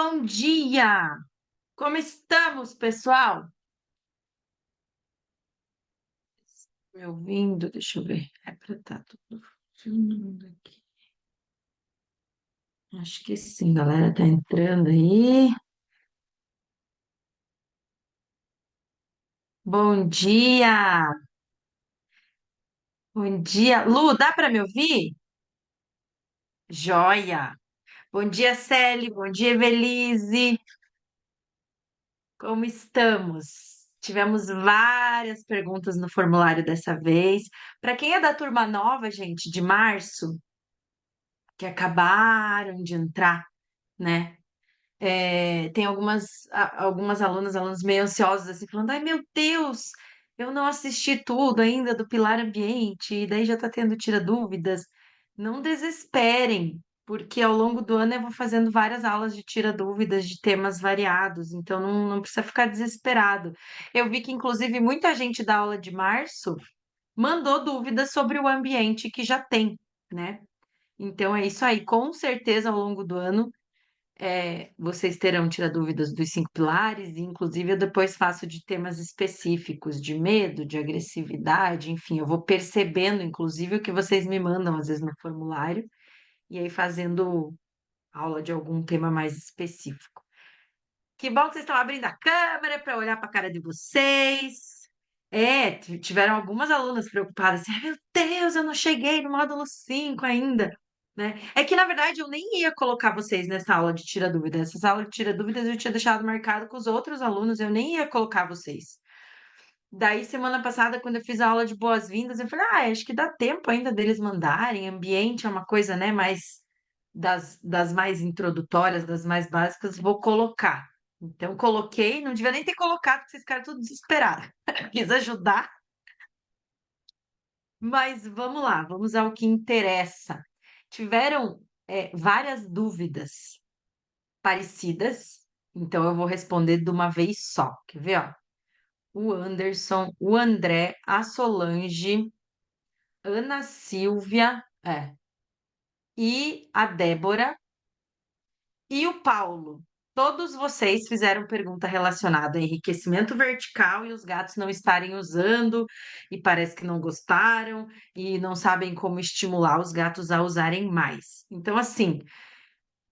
Bom dia! Como estamos, pessoal? Me ouvindo? Deixa eu ver. É para estar tudo funcionando aqui. Acho que sim, galera tá entrando aí. Bom dia! Bom dia! Lu, dá para me ouvir? Joia! Bom dia, Celi. Bom dia, Evelise. Como estamos? Tivemos várias perguntas no formulário dessa vez. Para quem é da turma nova, gente, de março, que acabaram de entrar, né? Tem algumas alunas, alunos meio ansiosos, assim, falando: ai meu Deus, eu não assisti tudo ainda do Pilar Ambiente, e daí já tá tendo tira dúvidas. Não desesperem, porque ao longo do ano eu vou fazendo várias aulas de tira dúvidas de temas variados, então não precisa ficar desesperado. Eu vi que, inclusive, muita gente da aula de março mandou dúvidas sobre o ambiente que já tem, né? Então é isso aí, com certeza ao longo do ano vocês terão tirar dúvidas dos cinco pilares, e inclusive eu depois faço de temas específicos, de medo, de agressividade, enfim, eu vou percebendo, inclusive, o que vocês me mandam, às vezes, no formulário, e aí fazendo aula de algum tema mais específico. Que bom que vocês estão abrindo a câmera para olhar para a cara de vocês. Tiveram algumas alunas preocupadas, assim: ai meu Deus, eu não cheguei no módulo 5 ainda, né? É que, na verdade, eu nem ia colocar vocês nessa aula de tira dúvidas. Essa aula de tira dúvidas eu tinha deixado marcado com os outros alunos, eu nem ia colocar vocês. Daí, semana passada, quando eu fiz a aula de boas-vindas, eu falei: ah, acho que dá tempo ainda deles mandarem. Ambiente é uma coisa, né, mais das mais introdutórias, das mais básicas, vou colocar. Então, coloquei, não devia nem ter colocado, porque vocês ficaram tudo desesperados. Quis ajudar, mas vamos lá, vamos ao que interessa. Tiveram, várias dúvidas parecidas, então eu vou responder de uma vez só. Quer ver, ó? O Anderson, o André, a Solange, Ana Silvia, e a Débora e o Paulo. Todos vocês fizeram pergunta relacionada a enriquecimento vertical e os gatos não estarem usando, e parece que não gostaram, e não sabem como estimular os gatos a usarem mais. Então, assim,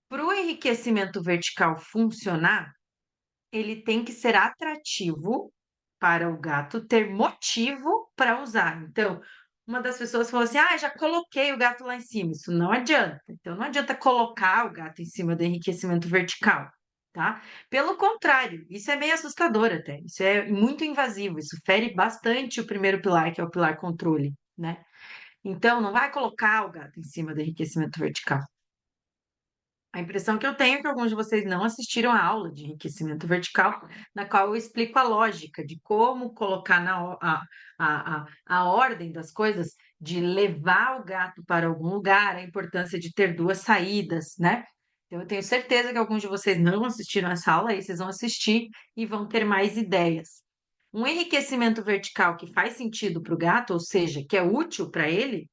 para o enriquecimento vertical funcionar, ele tem que ser atrativo para o gato ter motivo para usar. Então, uma das pessoas falou assim: ah, já coloquei o gato lá em cima. Isso não adianta. Então, não adianta colocar o gato em cima do enriquecimento vertical, tá? Pelo contrário, isso é meio assustador até. Isso é muito invasivo. Isso fere bastante o primeiro pilar, que é o pilar controle, né? Então, não vai colocar o gato em cima do enriquecimento vertical. A impressão que eu tenho é que alguns de vocês não assistiram a aula de enriquecimento vertical, na qual eu explico a lógica de como colocar a ordem das coisas, de levar o gato para algum lugar, a importância de ter duas saídas, né? Então, eu tenho certeza que alguns de vocês não assistiram essa aula, aí vocês vão assistir e vão ter mais ideias. Um enriquecimento vertical que faz sentido para o gato, ou seja, que é útil para ele,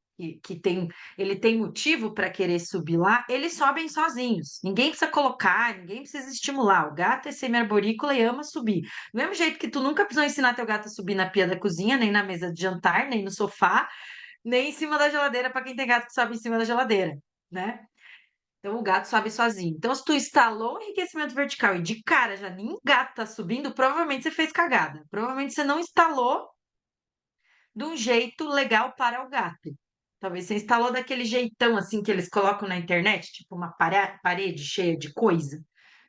ele tem motivo para querer subir lá, eles sobem sozinhos. Ninguém precisa colocar, ninguém precisa estimular. O gato é semi-arborícola e ama subir. Do mesmo jeito que tu nunca precisou ensinar teu gato a subir na pia da cozinha, nem na mesa de jantar, nem no sofá, nem em cima da geladeira para quem tem gato que sobe em cima da geladeira, né? Então o gato sobe sozinho. Então, se tu instalou um enriquecimento vertical e de cara já nem gato tá subindo, provavelmente você fez cagada. Provavelmente você não instalou de um jeito legal para o gato. Talvez você instalou daquele jeitão assim que eles colocam na internet, tipo uma parede cheia de coisa,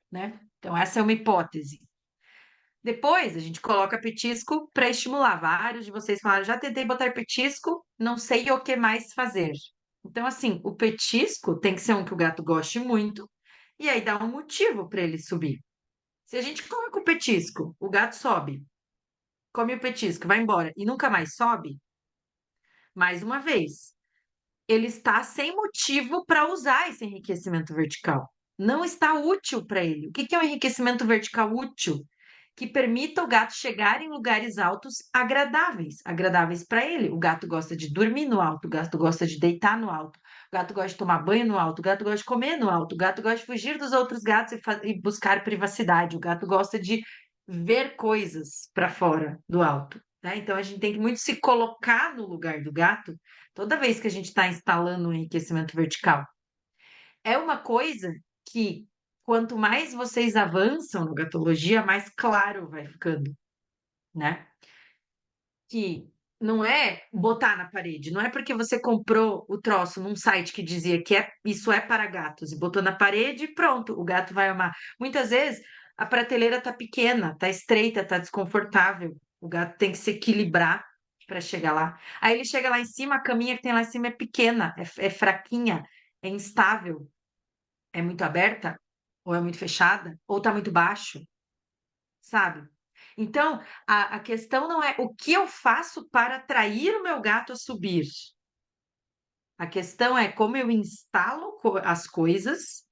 né? Então, essa é uma hipótese. Depois, a gente coloca petisco para estimular. Vários de vocês falaram: já tentei botar petisco, não sei o que mais fazer. Então, assim, o petisco tem que ser um que o gato goste muito, e aí dá um motivo para ele subir. Se a gente coloca o petisco, o gato sobe, come o petisco, vai embora e nunca mais sobe, mais uma vez, ele está sem motivo para usar esse enriquecimento vertical. Não está útil para ele. O que que é um enriquecimento vertical útil? Que permita o gato chegar em lugares altos agradáveis, agradáveis para ele. O gato gosta de dormir no alto, o gato gosta de deitar no alto, o gato gosta de tomar banho no alto, o gato gosta de comer no alto, o gato gosta de fugir dos outros gatos e buscar privacidade, o gato gosta de ver coisas para fora do alto, né? Então a gente tem que muito se colocar no lugar do gato toda vez que a gente está instalando um enriquecimento vertical. É uma coisa que, quanto mais vocês avançam no gatologia, mais claro vai ficando, né? Que não é botar na parede, não é porque você comprou o troço num site que dizia que isso é para gatos e botou na parede e pronto, o gato vai amar. Muitas vezes a prateleira tá pequena, tá estreita, tá desconfortável. O gato tem que se equilibrar para chegar lá. Aí ele chega lá em cima, a caminha que tem lá em cima é pequena, é fraquinha, é instável, é muito aberta, ou é muito fechada, ou tá muito baixo, sabe? Então, a questão não é o que eu faço para atrair o meu gato a subir. A questão é como eu instalo as coisas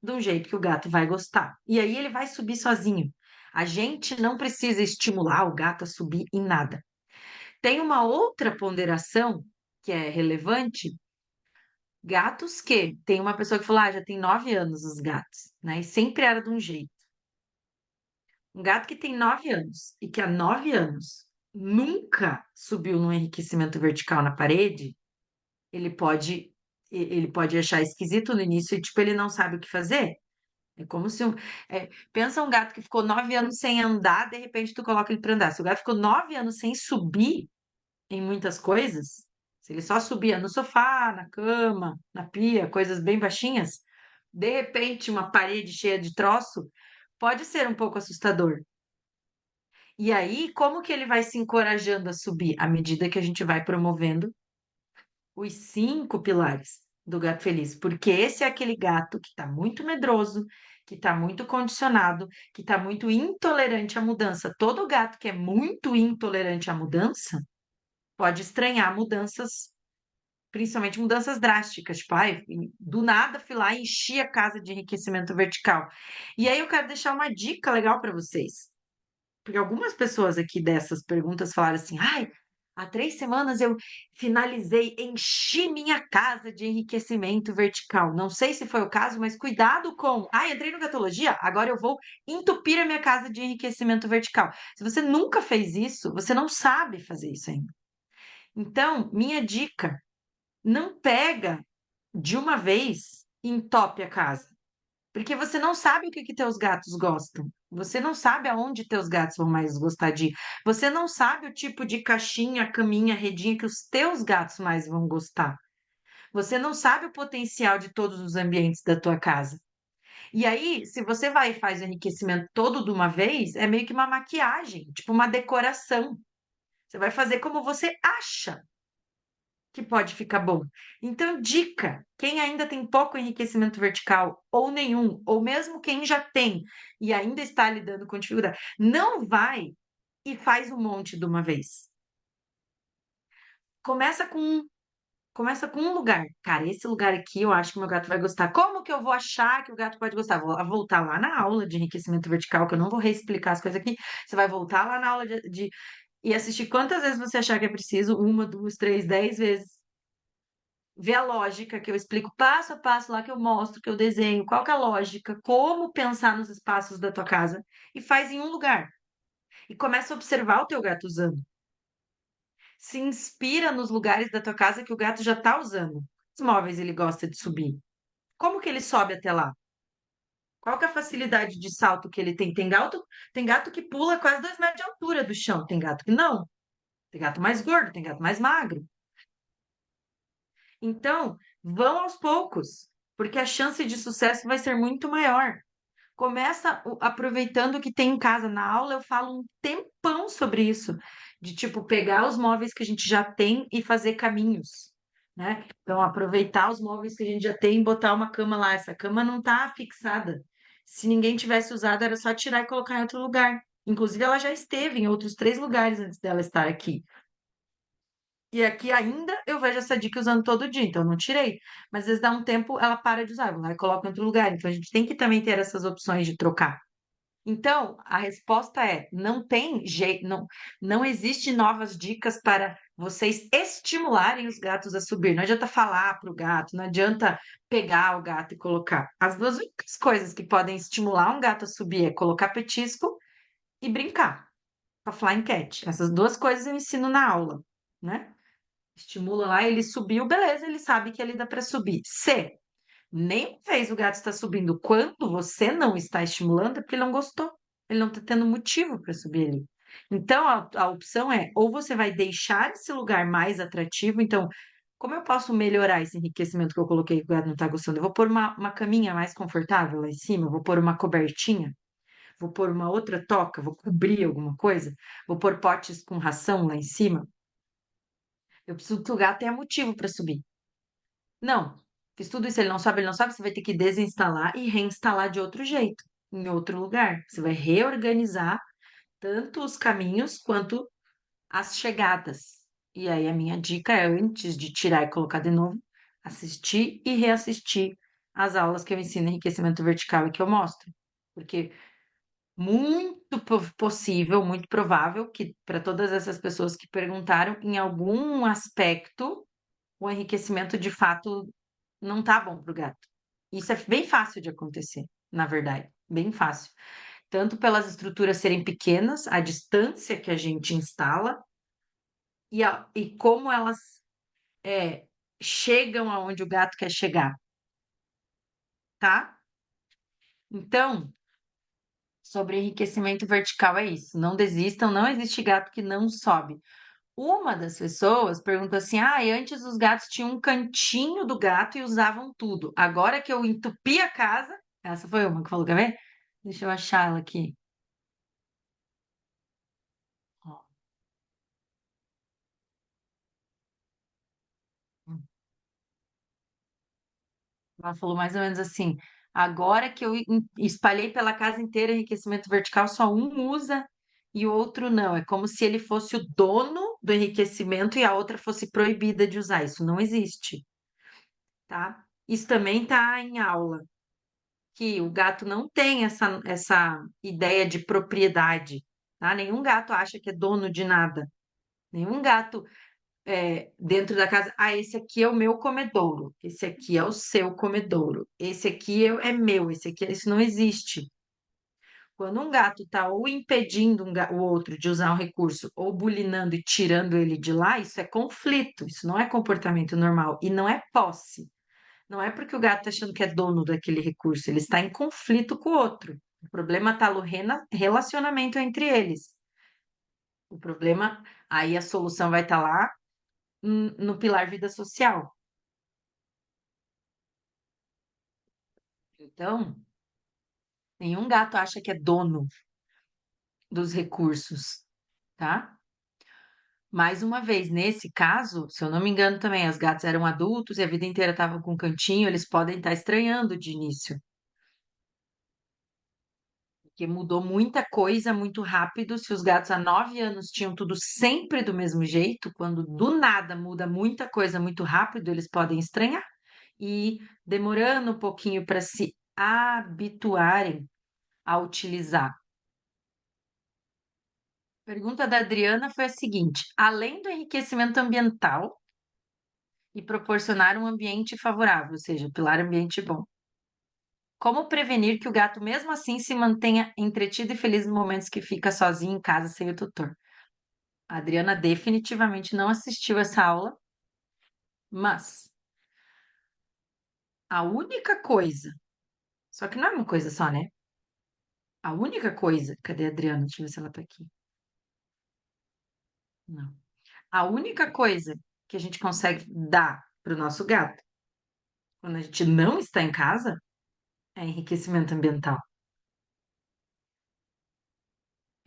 de um jeito que o gato vai gostar. E aí ele vai subir sozinho. A gente não precisa estimular o gato a subir em nada. Tem uma outra ponderação que é relevante. Gatos que tem uma pessoa que falou, já tem 9 anos os gatos, né? E sempre era de um jeito. Um gato que tem 9 anos e que há 9 anos nunca subiu num enriquecimento vertical na parede, ele pode, ele pode achar esquisito no início e, tipo, ele não sabe o que fazer. É como se pensa um gato que ficou 9 anos sem andar, de repente tu coloca ele para andar. Se o gato ficou 9 anos sem subir em muitas coisas, se ele só subia no sofá, na cama, na pia, coisas bem baixinhas, de repente uma parede cheia de troço, pode ser um pouco assustador. E aí, como que ele vai se encorajando a subir? À medida que a gente vai promovendo os 5 pilares do gato feliz. Porque esse é aquele gato que está muito medroso, que está muito condicionado, que está muito intolerante à mudança. Todo gato que é muito intolerante à mudança pode estranhar mudanças, principalmente mudanças drásticas. Tipo, ai, do nada fui lá e enchi a casa de enriquecimento vertical. E aí eu quero deixar uma dica legal para vocês. Porque algumas pessoas aqui dessas perguntas falaram assim: ai, há 3 semanas eu finalizei, enchi minha casa de enriquecimento vertical. Não sei se foi o caso, mas cuidado com. Ai, entrei no Gatologia, agora eu vou entupir a minha casa de enriquecimento vertical. Se você nunca fez isso, você não sabe fazer isso ainda. Então, minha dica: não pega de uma vez e entope a casa. Porque você não sabe o que que teus gatos gostam. Você não sabe aonde teus gatos vão mais gostar de ir. Você não sabe o tipo de caixinha, caminha, redinha que os teus gatos mais vão gostar. Você não sabe o potencial de todos os ambientes da tua casa. E aí, se você vai e faz o enriquecimento todo de uma vez, é meio que uma maquiagem, tipo uma decoração. Você vai fazer como você acha que pode ficar bom. Então, dica: quem ainda tem pouco enriquecimento vertical, ou nenhum, ou mesmo quem já tem e ainda está lidando com dificuldade, não vai e faz um monte de uma vez. Começa com um. Começa com um lugar. Cara, esse lugar aqui eu acho que meu gato vai gostar. Como que eu vou achar que o gato pode gostar? Vou voltar lá na aula de enriquecimento vertical, que eu não vou reexplicar as coisas aqui. Você vai voltar lá na aula e assistir quantas vezes você achar que é preciso, 1, 2, 3, 10 vezes. Ver a lógica que eu explico passo a passo lá que eu mostro, que eu desenho, qual que é a lógica, como pensar nos espaços da tua casa e faz em um lugar. E começa a observar o teu gato usando. Se inspira nos lugares da tua casa que o gato já está usando. Os móveis ele gosta de subir. Como que ele sobe até lá? Qual que é a facilidade de salto que ele tem? Tem gato que pula quase 2 metros de altura do chão. Tem gato que não. Tem gato mais gordo, tem gato mais magro. Então, vão aos poucos, porque a chance de sucesso vai ser muito maior. Começa aproveitando o que tem em casa. Na aula eu falo um tempão sobre isso, de tipo pegar os móveis que a gente já tem e fazer caminhos, né? Então, aproveitar os móveis que a gente já tem e botar uma cama lá. Essa cama não está fixada. Se ninguém tivesse usado, era só tirar e colocar em outro lugar. Inclusive, ela já esteve em outros 3 lugares antes dela estar aqui. E aqui ainda eu vejo essa dica usando todo dia, então eu não tirei. Mas às vezes dá um tempo, ela para de usar, vai e coloca em outro lugar. Então a gente tem que também ter essas opções de trocar. Então, a resposta é: não tem jeito, não existe novas dicas para vocês estimularem os gatos a subir. Não adianta falar para o gato, não adianta pegar o gato e colocar. As duas únicas coisas que podem estimular um gato a subir é colocar petisco e brincar com a flying cat. Essas duas coisas eu ensino na aula, né? Estimula lá, ele subiu, beleza, ele sabe que ele dá para subir. Se nem fez o gato está subindo quando você não está estimulando, é porque ele não gostou. Ele não está tendo motivo para subir ali. Então, a opção é, ou você vai deixar esse lugar mais atrativo. Então, como eu posso melhorar esse enriquecimento que eu coloquei que o gato não está gostando? Eu vou pôr uma caminha mais confortável lá em cima, eu vou pôr uma cobertinha, vou pôr uma outra toca, vou cobrir alguma coisa, vou pôr potes com ração lá em cima. Eu preciso que o gato tenha motivo para subir. Não, fiz tudo isso, ele não sabe, você vai ter que desinstalar e reinstalar de outro jeito, em outro lugar. Você vai reorganizar tanto os caminhos quanto as chegadas. E aí a minha dica é, antes de tirar e colocar de novo, assistir e reassistir as aulas que eu ensino em enriquecimento vertical e que eu mostro. Porque muito possível, muito provável que para todas essas pessoas que perguntaram, em algum aspecto, o enriquecimento de fato não tá bom pro gato. Isso é bem fácil de acontecer, na verdade, bem fácil. Tanto pelas estruturas serem pequenas, a distância que a gente instala e como elas é, chegam aonde o gato quer chegar, tá? Então, sobre enriquecimento vertical é isso. Não desistam, não existe gato que não sobe. Uma das pessoas perguntou assim: ah, e antes os gatos tinham um cantinho do gato e usavam tudo. Agora que eu entupi a casa, essa foi uma que falou, quer ver? Deixa eu achar ela aqui. Ó, ela falou mais ou menos assim: agora que eu espalhei pela casa inteira enriquecimento vertical, só um usa e o outro não. É como se ele fosse o dono do enriquecimento e a outra fosse proibida de usar. Isso não existe, tá? Isso também tá em aula. Que o gato não tem essa ideia de propriedade, tá? Nenhum gato acha que é dono de nada. Nenhum gato dentro da casa, ah, esse aqui é o meu comedouro, esse aqui é o seu comedouro, esse aqui é meu, esse aqui, isso não existe. Quando um gato está ou impedindo o outro de usar um recurso, ou bulinando e tirando ele de lá, isso é conflito, isso não é comportamento normal e não é posse. Não é porque o gato está achando que é dono daquele recurso, ele está em conflito com o outro. O problema está no relacionamento entre eles. O problema, aí a solução vai estar lá no pilar vida social. Então, nenhum gato acha que é dono dos recursos, tá? Mais uma vez, nesse caso, se eu não me engano também, os gatos eram adultos e a vida inteira estavam com um cantinho, eles podem estar estranhando de início. Porque mudou muita coisa muito rápido. Se os gatos há 9 anos tinham tudo sempre do mesmo jeito, quando do nada muda muita coisa muito rápido, eles podem estranhar e ir demorando um pouquinho para se habituarem a utilizar. A pergunta da Adriana foi a seguinte: além do enriquecimento ambiental e proporcionar um ambiente favorável, ou seja, pilar ambiente bom, como prevenir que o gato, mesmo assim, se mantenha entretido e feliz nos momentos que fica sozinho em casa sem o tutor? A Adriana definitivamente não assistiu essa aula, mas a única coisa, só que não é uma coisa só, né? A única coisa, cadê a Adriana? Deixa eu ver se ela tá aqui. Não. A única coisa que a gente consegue dar para o nosso gato quando a gente não está em casa é enriquecimento ambiental.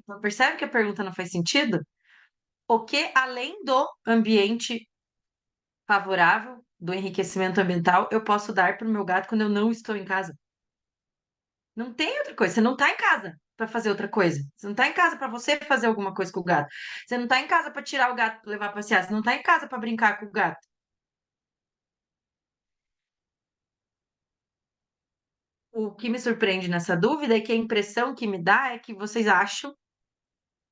Então, percebe que a pergunta não faz sentido? O que, além do ambiente favorável, do enriquecimento ambiental, eu posso dar para o meu gato quando eu não estou em casa? Não tem outra coisa. Você não tá em casa para fazer outra coisa. Você não tá em casa para você fazer alguma coisa com o gato. Você não tá em casa para tirar o gato para levar pra passear. Você não tá em casa para brincar com o gato. O que me surpreende nessa dúvida é que a impressão que me dá é que vocês acham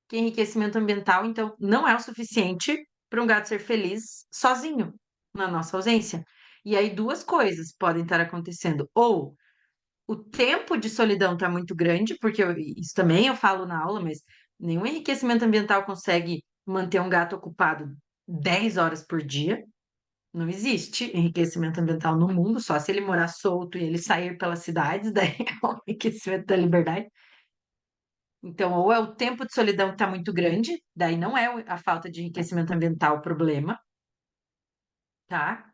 que enriquecimento ambiental, então, não é o suficiente para um gato ser feliz sozinho, na nossa ausência. E aí, duas coisas podem estar acontecendo. Ou o tempo de solidão está muito grande, porque isso também eu falo na aula, mas nenhum enriquecimento ambiental consegue manter um gato ocupado 10 horas por dia. Não existe enriquecimento ambiental no mundo, só se ele morar solto e ele sair pelas cidades, daí é o enriquecimento da liberdade. Então, ou é o tempo de solidão que está muito grande, daí não é a falta de enriquecimento ambiental o problema, tá?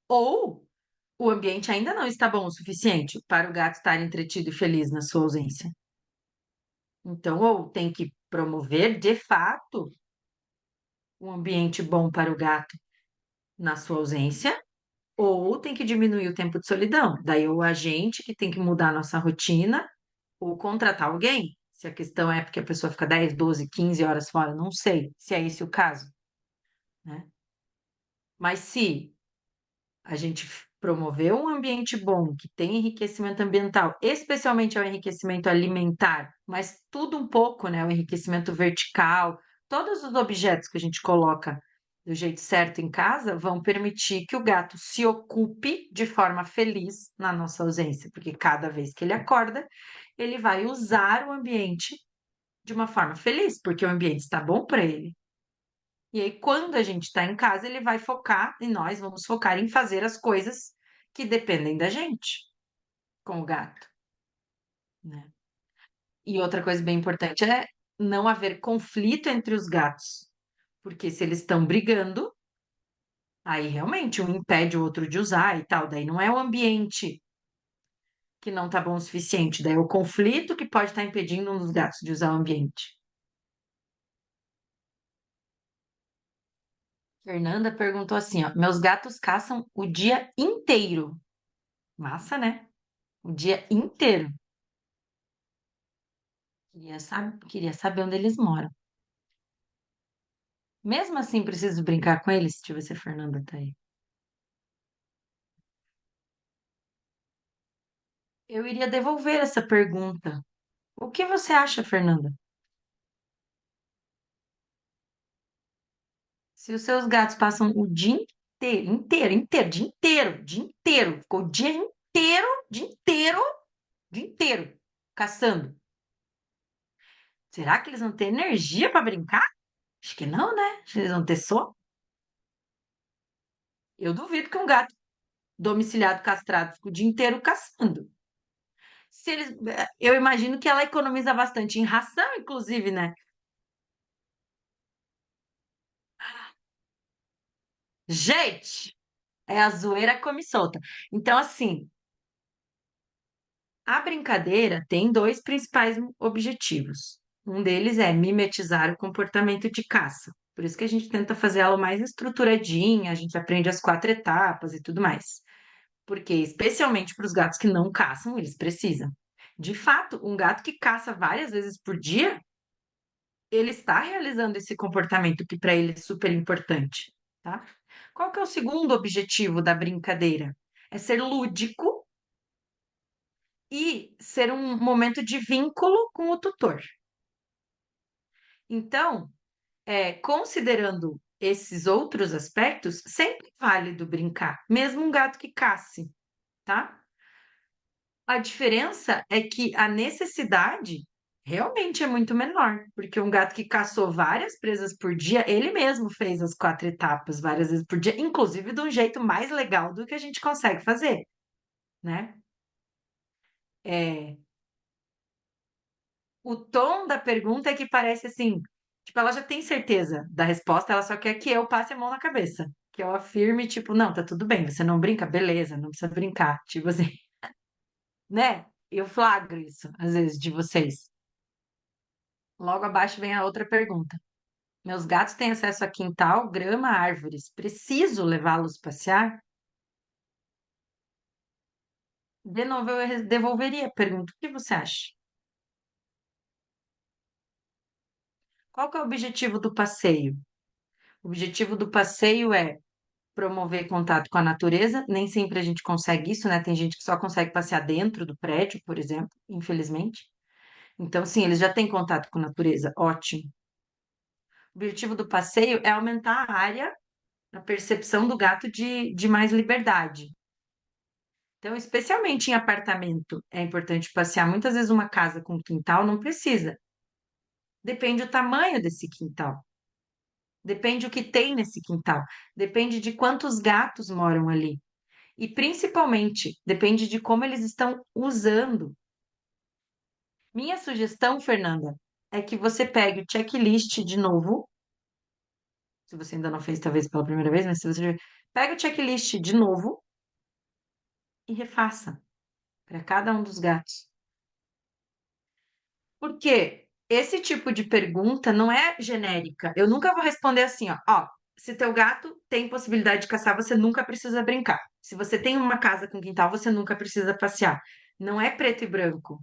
Ou o ambiente ainda não está bom o suficiente para o gato estar entretido e feliz na sua ausência. Então, ou tem que promover de fato um ambiente bom para o gato na sua ausência, ou tem que diminuir o tempo de solidão. Daí, ou a gente que tem que mudar a nossa rotina, ou contratar alguém. Se a questão é porque a pessoa fica 10, 12, 15 horas fora, não sei se é esse o caso, né? Mas se a gente promover um ambiente bom, que tem enriquecimento ambiental, especialmente o enriquecimento alimentar, mas tudo um pouco, né? O enriquecimento vertical, todos os objetos que a gente coloca do jeito certo em casa vão permitir que o gato se ocupe de forma feliz na nossa ausência, porque cada vez que ele acorda, ele vai usar o ambiente de uma forma feliz, porque o ambiente está bom para ele. E aí, quando a gente está em casa, ele vai focar, e nós vamos focar em fazer as coisas que dependem da gente, com o gato, né? E outra coisa bem importante é não haver conflito entre os gatos, porque se eles estão brigando, aí realmente um impede o outro de usar e tal, daí não é o ambiente que não tá bom o suficiente, daí é o conflito que pode estar impedindo um dos gatos de usar o ambiente. Fernanda perguntou assim, ó, meus gatos caçam o dia inteiro. Massa, né? O dia inteiro. Queria saber onde eles moram. Mesmo assim, preciso brincar com eles? Deixa eu ver se a Fernanda tá aí. Eu iria devolver essa pergunta. O que você acha, Fernanda? Se os seus gatos passam o dia dia inteiro, ficou o dia inteiro, caçando. Será que eles vão ter energia para brincar? Acho que não, né? Acho que eles vão ter sono. Eu duvido que um gato domiciliado castrado fique o dia inteiro caçando. Se eles, eu imagino que ela economiza bastante em ração, inclusive, né? Gente, é a zoeira come solta. Então, assim, a brincadeira tem dois principais objetivos. Um deles é mimetizar o comportamento de caça. Por isso que a gente tenta fazer ela mais estruturadinha, a gente aprende as quatro etapas e tudo mais. Porque, especialmente para os gatos que não caçam, eles precisam. De fato, um gato que caça várias vezes por dia, ele está realizando esse comportamento que para ele é super importante, tá? Qual que é o segundo objetivo da brincadeira? É ser lúdico e ser um momento de vínculo com o tutor. Então, considerando esses outros aspectos, sempre é válido brincar, mesmo um gato que casse, tá? A diferença é que a necessidade realmente é muito menor, porque um gato que caçou várias presas por dia, ele mesmo fez as quatro etapas várias vezes por dia, inclusive de um jeito mais legal do que a gente consegue fazer, né? É, o tom da pergunta é que parece assim, tipo, ela já tem certeza da resposta, ela só quer que eu passe a mão na cabeça, que eu afirme, tipo, não, tá tudo bem, você não brinca, beleza, não precisa brincar, tipo assim, né? Eu flagro isso, às vezes, de vocês. Logo abaixo vem a outra pergunta. Meus gatos têm acesso a quintal, grama, árvores. Preciso levá-los passear? De novo, eu devolveria a pergunta. O que você acha? Qual que é o objetivo do passeio? O objetivo do passeio é promover contato com a natureza. Nem sempre a gente consegue isso, né? Tem gente que só consegue passear dentro do prédio, por exemplo, infelizmente. Então, sim, eles já têm contato com a natureza, ótimo. O objetivo do passeio é aumentar a área, a percepção do gato de mais liberdade. Então, especialmente em apartamento, é importante passear. Muitas vezes uma casa com quintal não precisa. Depende do tamanho desse quintal. Depende o que tem nesse quintal. Depende de quantos gatos moram ali. E principalmente, depende de como eles estão usando. Minha sugestão, Fernanda, é que você pegue o checklist de novo. Se você ainda não fez, talvez pela primeira vez, mas se você pega o checklist de novo e refaça para cada um dos gatos. Porque esse tipo de pergunta não é genérica. Eu nunca vou responder assim, ó, se teu gato tem possibilidade de caçar, você nunca precisa brincar. Se você tem uma casa com quintal, você nunca precisa passear. Não é preto e branco.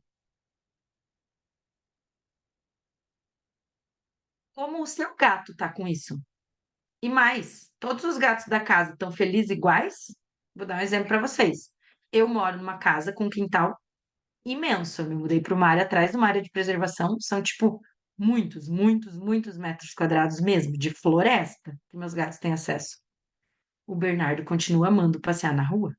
Como o seu gato tá com isso? E mais, todos os gatos da casa estão felizes iguais? Vou dar um exemplo para vocês. Eu moro numa casa com quintal imenso. Eu me mudei para uma área atrás de uma área de preservação. São, tipo, muitos, muitos, muitos metros quadrados mesmo, de floresta, que meus gatos têm acesso. O Bernardo continua amando passear na rua.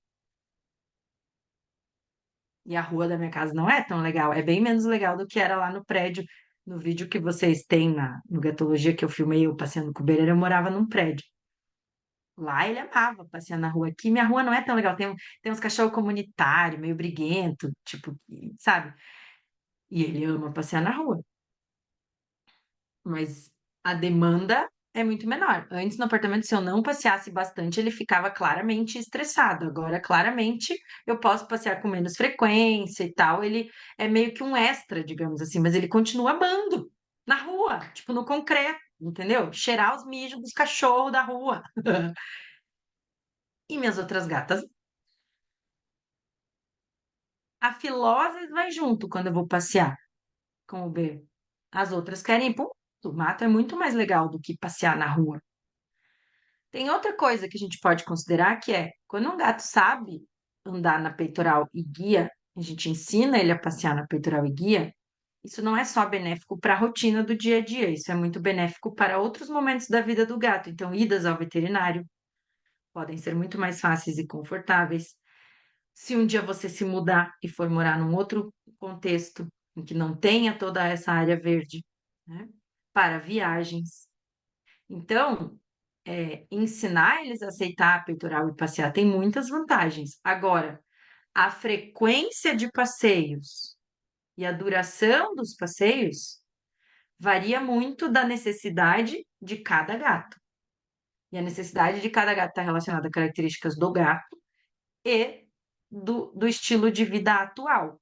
E a rua da minha casa não é tão legal. É bem menos legal do que era lá no prédio. No vídeo que vocês têm no Gatologia que eu filmei eu passeando com o Bereira, eu morava num prédio. Lá ele amava passear na rua. Aqui minha rua não é tão legal. Tem uns cachorros comunitários, meio briguento, tipo, sabe? E ele ama passear na rua. Mas a demanda é muito menor. Antes, no apartamento, se eu não passeasse bastante, ele ficava claramente estressado. Agora, claramente, eu posso passear com menos frequência e tal. Ele é meio que um extra, digamos assim, mas ele continua amando na rua, tipo no concreto, entendeu? Cheirar os mijos dos cachorros da rua. E minhas outras gatas, a Filose vai junto quando eu vou passear com o B. As outras querem ir pro mato. O mato é muito mais legal do que passear na rua. Tem outra coisa que a gente pode considerar que é quando um gato sabe andar na peitoral e guia, a gente ensina ele a passear na peitoral e guia, isso não é só benéfico para a rotina do dia a dia, isso é muito benéfico para outros momentos da vida do gato. Então, idas ao veterinário podem ser muito mais fáceis e confortáveis. Se um dia você se mudar e for morar num outro contexto em que não tenha toda essa área verde, né, para viagens. Então, ensinar eles a aceitar peitoral e passear tem muitas vantagens. Agora, a frequência de passeios e a duração dos passeios varia muito da necessidade de cada gato. E a necessidade de cada gato está relacionada a características do gato e do estilo de vida atual.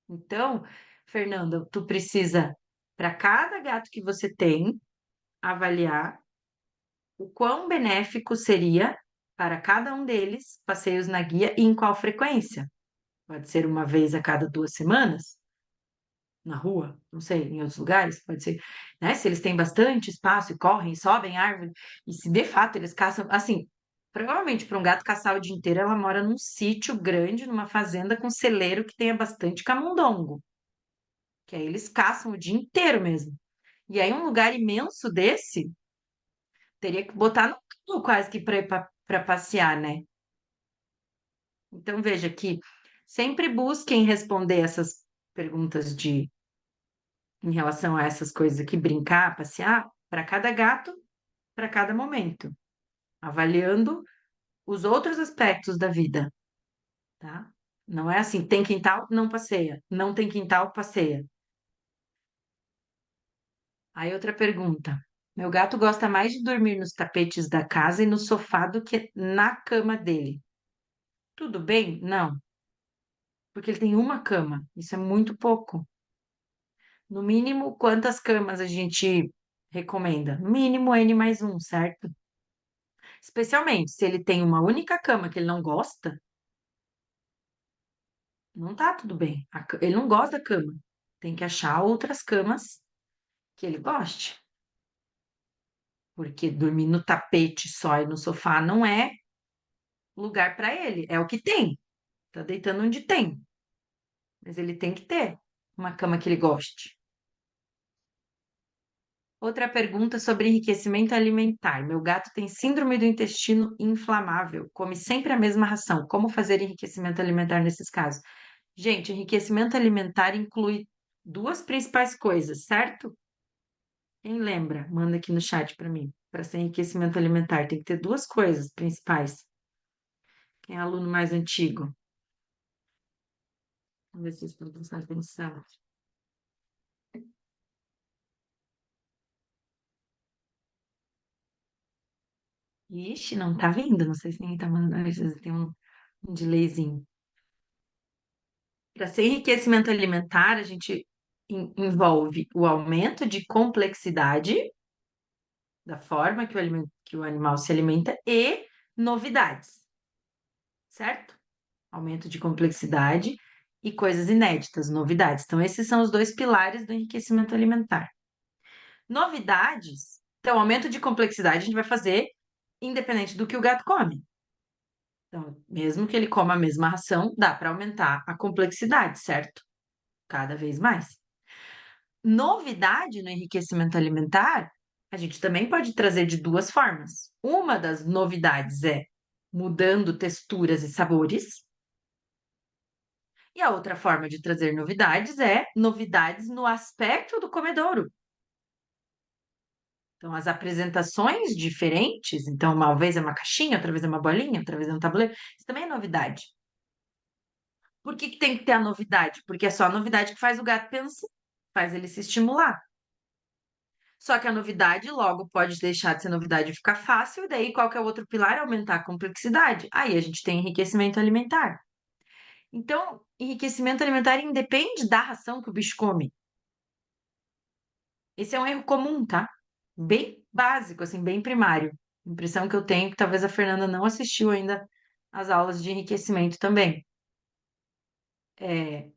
Então, Fernanda, tu precisa, para cada gato que você tem, avaliar o quão benéfico seria para cada um deles passeios na guia e em qual frequência. Pode ser uma vez a cada 2 semanas, na rua, não sei, em outros lugares, pode ser, né? Se eles têm bastante espaço e correm, sobem árvore, e se de fato eles caçam, assim, provavelmente para um gato caçar o dia inteiro, ela mora num sítio grande, numa fazenda com celeiro que tenha bastante camundongo, que aí eles caçam o dia inteiro mesmo. E aí um lugar imenso desse teria que botar no carro quase que para passear, né? Então veja que sempre busquem responder essas perguntas em relação a essas coisas aqui, brincar, passear, para cada gato, para cada momento, avaliando os outros aspectos da vida, tá? Não é assim, tem quintal, não passeia. Não tem quintal, passeia. Aí outra pergunta. Meu gato gosta mais de dormir nos tapetes da casa e no sofá do que na cama dele. Tudo bem? Não, porque ele tem uma cama. Isso é muito pouco. No mínimo, quantas camas a gente recomenda? No mínimo N mais um, certo? Especialmente se ele tem uma única cama que ele não gosta, não tá tudo bem. Ele não gosta da cama. Tem que achar outras camas que ele goste. porque dormir no tapete só e no sofá não é lugar para ele, é o que tem. Tá deitando onde tem, mas ele tem que ter uma cama que ele goste. Outra pergunta sobre enriquecimento alimentar. Meu gato tem síndrome do intestino inflamável, come sempre a mesma ração. Como fazer enriquecimento alimentar nesses casos? Gente, enriquecimento alimentar inclui duas principais coisas, certo? Quem lembra? Manda aqui no chat para mim. Para ser enriquecimento alimentar, tem que ter duas coisas principais. Quem é aluno mais antigo? Vamos ver se vocês estão prestando atenção. Ixi, não tá vindo. Não sei se ninguém tá mandando. Às vezes tem um delayzinho. Para ser enriquecimento alimentar, a gente envolve o aumento de complexidade da forma que o animal se alimenta e novidades, certo? Aumento de complexidade e coisas inéditas, novidades. Então, esses são os dois pilares do enriquecimento alimentar. Novidades, então, aumento de complexidade a gente vai fazer independente do que o gato come. Então, mesmo que ele coma a mesma ração, dá para aumentar a complexidade, certo? Cada vez mais. Novidade no enriquecimento alimentar, a gente também pode trazer de duas formas. Uma das novidades é mudando texturas e sabores, e a outra forma de trazer novidades é novidades no aspecto do comedouro. Então, as apresentações diferentes, então, uma vez é uma caixinha, outra vez é uma bolinha, outra vez é um tabuleiro, isso também é novidade. Por que que tem que ter a novidade? Porque é só a novidade que faz o gato pensar, faz ele se estimular. Só que a novidade logo pode deixar de ser novidade e ficar fácil, e daí qual que é o outro pilar? Aumentar a complexidade. Aí a gente tem enriquecimento alimentar. Então, enriquecimento alimentar independe da ração que o bicho come. Esse é um erro comum, tá? Bem básico, assim, bem primário. Impressão que eu tenho que talvez a Fernanda não assistiu ainda às aulas de enriquecimento também. É,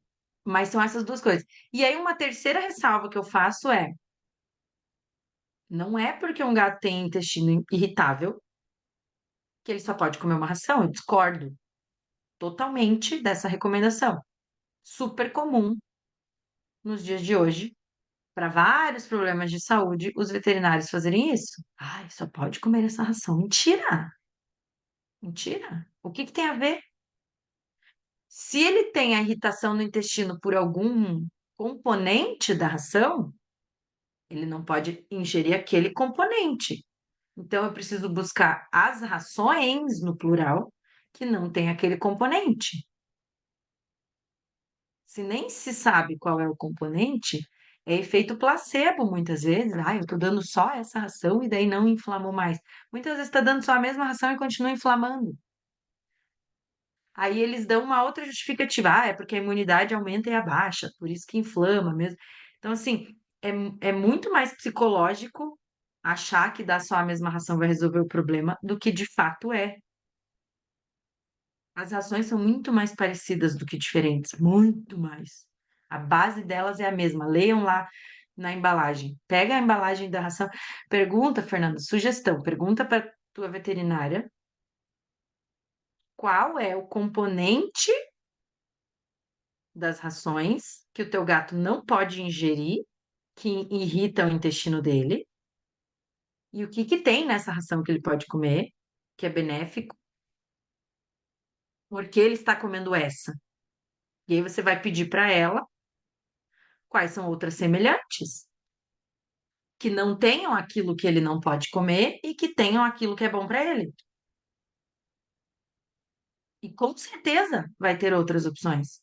mas são essas duas coisas. E aí, uma terceira ressalva que eu faço é: não é porque um gato tem intestino irritável que ele só pode comer uma ração. Eu discordo totalmente dessa recomendação. Super comum nos dias de hoje, para vários problemas de saúde, os veterinários fazerem isso. Ai, só pode comer essa ração. Mentira! Mentira! O que que tem a ver? Se ele tem a irritação no intestino por algum componente da ração, ele não pode ingerir aquele componente. Então, eu preciso buscar as rações, no plural, que não tem aquele componente. Se nem se sabe qual é o componente, é efeito placebo muitas vezes. Ah, eu tô dando só essa ração e daí não inflamou mais. Muitas vezes está dando só a mesma ração e continua inflamando. Aí eles dão uma outra justificativa. Ah, é porque a imunidade aumenta e abaixa, por isso que inflama mesmo. Então, assim, é, é muito mais psicológico achar que dar só a mesma ração vai resolver o problema do que de fato é. As rações são muito mais parecidas do que diferentes, muito mais. A base delas é a mesma. Leiam lá na embalagem. Pega a embalagem da ração. Pergunta, Fernanda, sugestão, pergunta para tua veterinária qual é o componente das rações que o teu gato não pode ingerir, que irrita o intestino dele, e o que que tem nessa ração que ele pode comer, que é benéfico, porque ele está comendo essa. E aí você vai pedir para ela quais são outras semelhantes, que não tenham aquilo que ele não pode comer e que tenham aquilo que é bom para ele. E com certeza vai ter outras opções.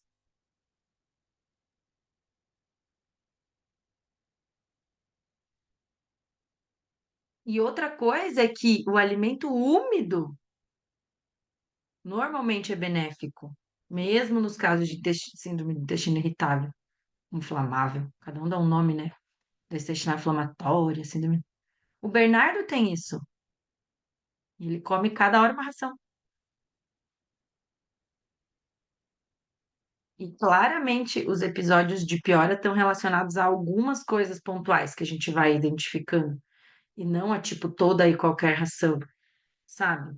E outra coisa é que o alimento úmido normalmente é benéfico, mesmo nos casos de síndrome do intestino irritável, inflamável. Cada um dá um nome, né? Da intestinal inflamatória, síndrome. O Bernardo tem isso. Ele come cada hora uma ração. E claramente os episódios de piora estão relacionados a algumas coisas pontuais que a gente vai identificando. e não a tipo toda e qualquer ração, sabe?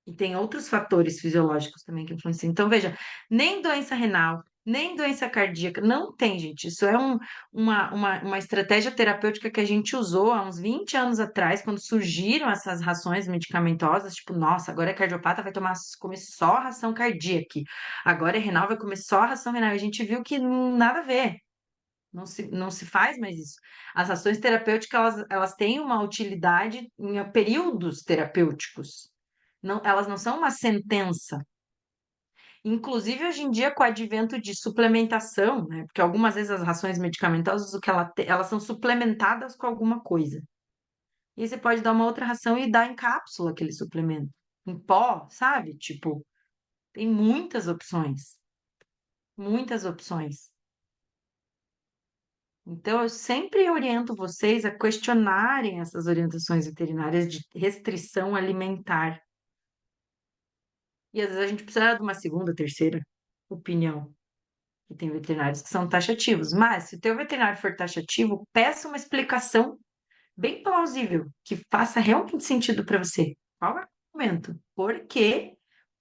E tem outros fatores fisiológicos também que influenciam. Então, veja, nem doença renal, nem doença cardíaca, não tem, gente. Isso é uma estratégia terapêutica que a gente usou há uns 20 anos atrás, quando surgiram essas rações medicamentosas, tipo, nossa, agora é cardiopata, vai comer só ração cardíaca. Agora é renal, vai comer só ração renal. E a gente viu que nada a ver. Não se faz mais isso. As ações terapêuticas, elas têm uma utilidade em períodos terapêuticos. Não, elas não são uma sentença. Inclusive, hoje em dia, com o advento de suplementação, né? Porque algumas vezes as rações medicamentosas, elas são suplementadas com alguma coisa. E aí você pode dar uma outra ração e dar em cápsula aquele suplemento. Em pó, sabe? Tipo, tem muitas opções. Muitas opções. Então, eu sempre oriento vocês a questionarem essas orientações veterinárias de restrição alimentar. E às vezes a gente precisa de uma segunda, terceira opinião. E tem veterinários que são taxativos. Mas, se o teu veterinário for taxativo, peça uma explicação bem plausível, que faça realmente sentido para você. Qual é o argumento? Por quê? O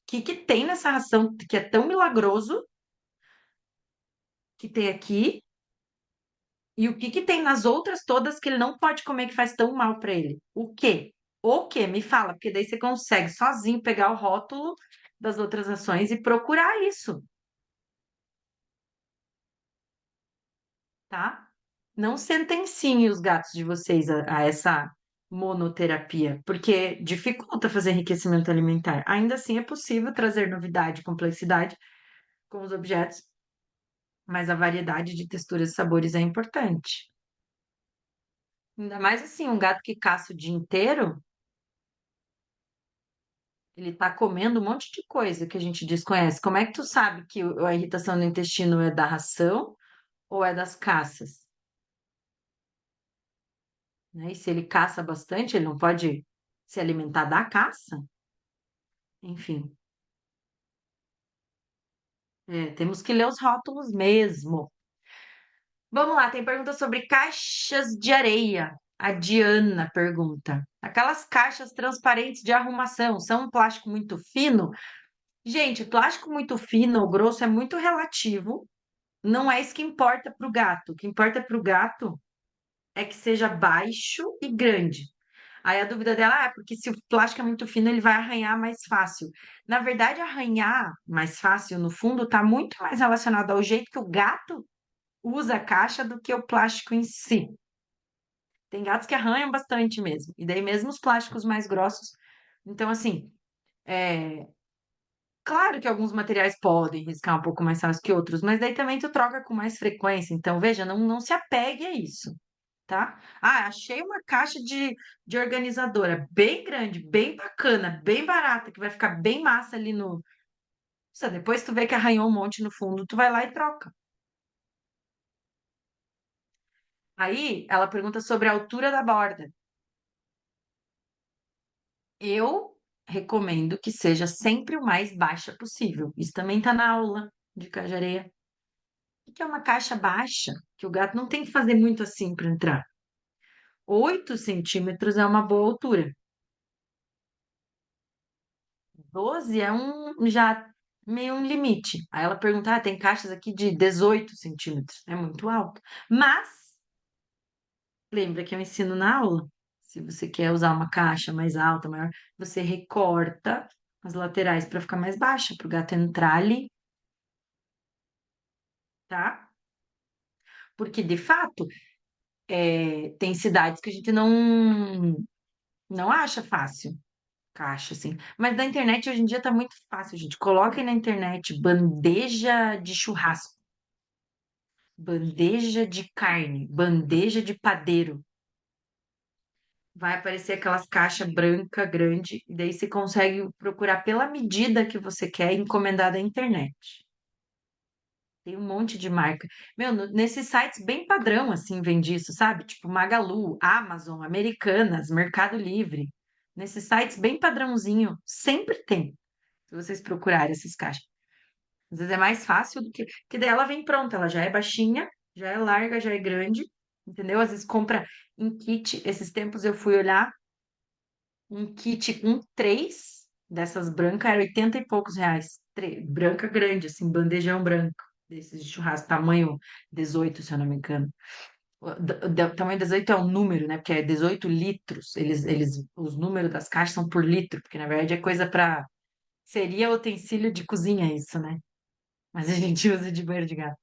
que que tem nessa ração que é tão milagroso que tem aqui? E o que que tem nas outras todas que ele não pode comer que faz tão mal para ele? O quê? O quê? Me fala, porque daí você consegue sozinho pegar o rótulo das outras ações e procurar isso, tá? Não sentenciem os gatos de vocês a essa monoterapia, porque dificulta fazer enriquecimento alimentar. Ainda assim é possível trazer novidade e complexidade com os objetos, mas a variedade de texturas e sabores é importante. Ainda mais assim, um gato que caça o dia inteiro. Ele tá comendo um monte de coisa que a gente desconhece. Como é que tu sabe que a irritação no intestino é da ração ou é das caças? Né? E se ele caça bastante, ele não pode se alimentar da caça? Enfim, temos que ler os rótulos mesmo. Vamos lá, tem pergunta sobre caixas de areia. A Diana pergunta: aquelas caixas transparentes de arrumação são um plástico muito fino? Gente, plástico muito fino ou grosso é muito relativo. Não é isso que importa para o gato. O que importa para o gato é que seja baixo e grande. Aí a dúvida dela é porque se o plástico é muito fino, ele vai arranhar mais fácil. Na verdade, arranhar mais fácil, no fundo, está muito mais relacionado ao jeito que o gato usa a caixa do que o plástico em si. Tem gatos que arranham bastante mesmo. E daí mesmo os plásticos mais grossos. Então, assim, é, claro que alguns materiais podem riscar um pouco mais fácil que outros, mas daí também tu troca com mais frequência. Então, veja, não se apegue a isso, tá? Ah, achei uma caixa de organizadora bem grande, bem bacana, bem barata, que vai ficar bem massa ali no. Só depois tu vê que arranhou um monte no fundo, tu vai lá e troca. Aí ela pergunta sobre a altura da borda. Eu recomendo que seja sempre o mais baixa possível. Isso também tá na aula de cajareia. O que é uma caixa baixa? Que o gato não tem que fazer muito assim para entrar. 8 centímetros é uma boa altura. 12 é já meio um limite. Aí ela pergunta, tem caixas aqui de 18 centímetros. É muito alto. Mas, lembra que eu ensino na aula. Se você quer usar uma caixa mais alta, maior, você recorta as laterais para ficar mais baixa, para o gato entrar ali, tá? Porque, de fato, tem cidades que a gente não acha fácil caixa, assim. Mas na internet hoje em dia tá muito fácil, gente. Coloquem na internet bandeja de churrasco, bandeja de carne, bandeja de padeiro. Vai aparecer aquelas caixas branca grande, e daí você consegue procurar pela medida que você quer encomendar da internet. Tem um monte de marca. Meu, nesses sites bem padrão, assim, vende isso, sabe? Tipo Magalu, Amazon, Americanas, Mercado Livre. Nesses sites bem padrãozinho, sempre tem, se vocês procurarem essas caixas. Às vezes é mais fácil do que. Porque daí ela vem pronta, ela já é baixinha, já é larga, já é grande. entendeu? Às vezes compra em kit. Esses tempos eu fui olhar um kit com três dessas brancas, era 80 e poucos reais. Branca grande, assim, bandejão branco, desses de churrasco, tamanho 18, se eu não me engano. O tamanho 18 é um número, né? Porque é 18 litros. Os números das caixas são por litro, porque na verdade é coisa para. Seria utensílio de cozinha isso, né? Mas a gente usa de banheiro de gato.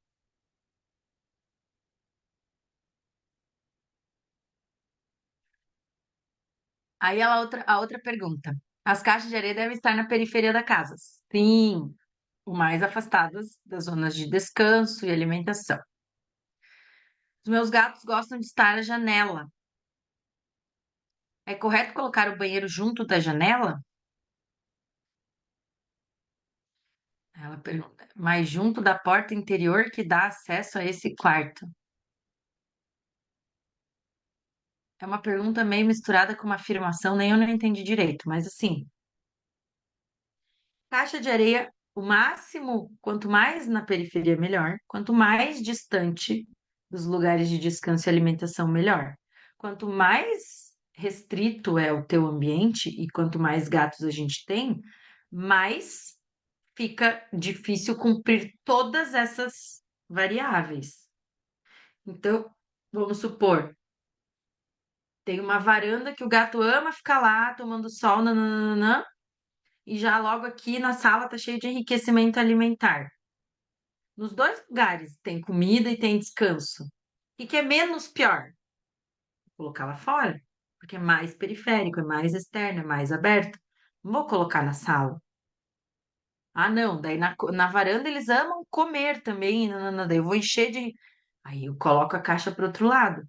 Aí a outra pergunta. As caixas de areia devem estar na periferia da casa. Sim, o mais afastadas das zonas de descanso e alimentação. Os meus gatos gostam de estar à janela. É correto colocar o banheiro junto da janela? Ela pergunta. Mas junto da porta interior que dá acesso a esse quarto. É uma pergunta meio misturada com uma afirmação, nem eu não entendi direito, mas assim, caixa de areia, o máximo, quanto mais na periferia, melhor. Quanto mais distante dos lugares de descanso e alimentação, melhor. Quanto mais restrito é o teu ambiente e quanto mais gatos a gente tem, mais fica difícil cumprir todas essas variáveis. Então, vamos supor, tem uma varanda que o gato ama ficar lá tomando sol, nananana, e já logo aqui na sala tá cheio de enriquecimento alimentar. Nos dois lugares tem comida e tem descanso. O que é menos pior? Colocar lá fora, porque é mais periférico, é mais externo, é mais aberto. Não vou colocar na sala. Ah, não, daí na varanda eles amam comer também, não, daí eu vou encher de. Aí eu coloco a caixa para outro lado.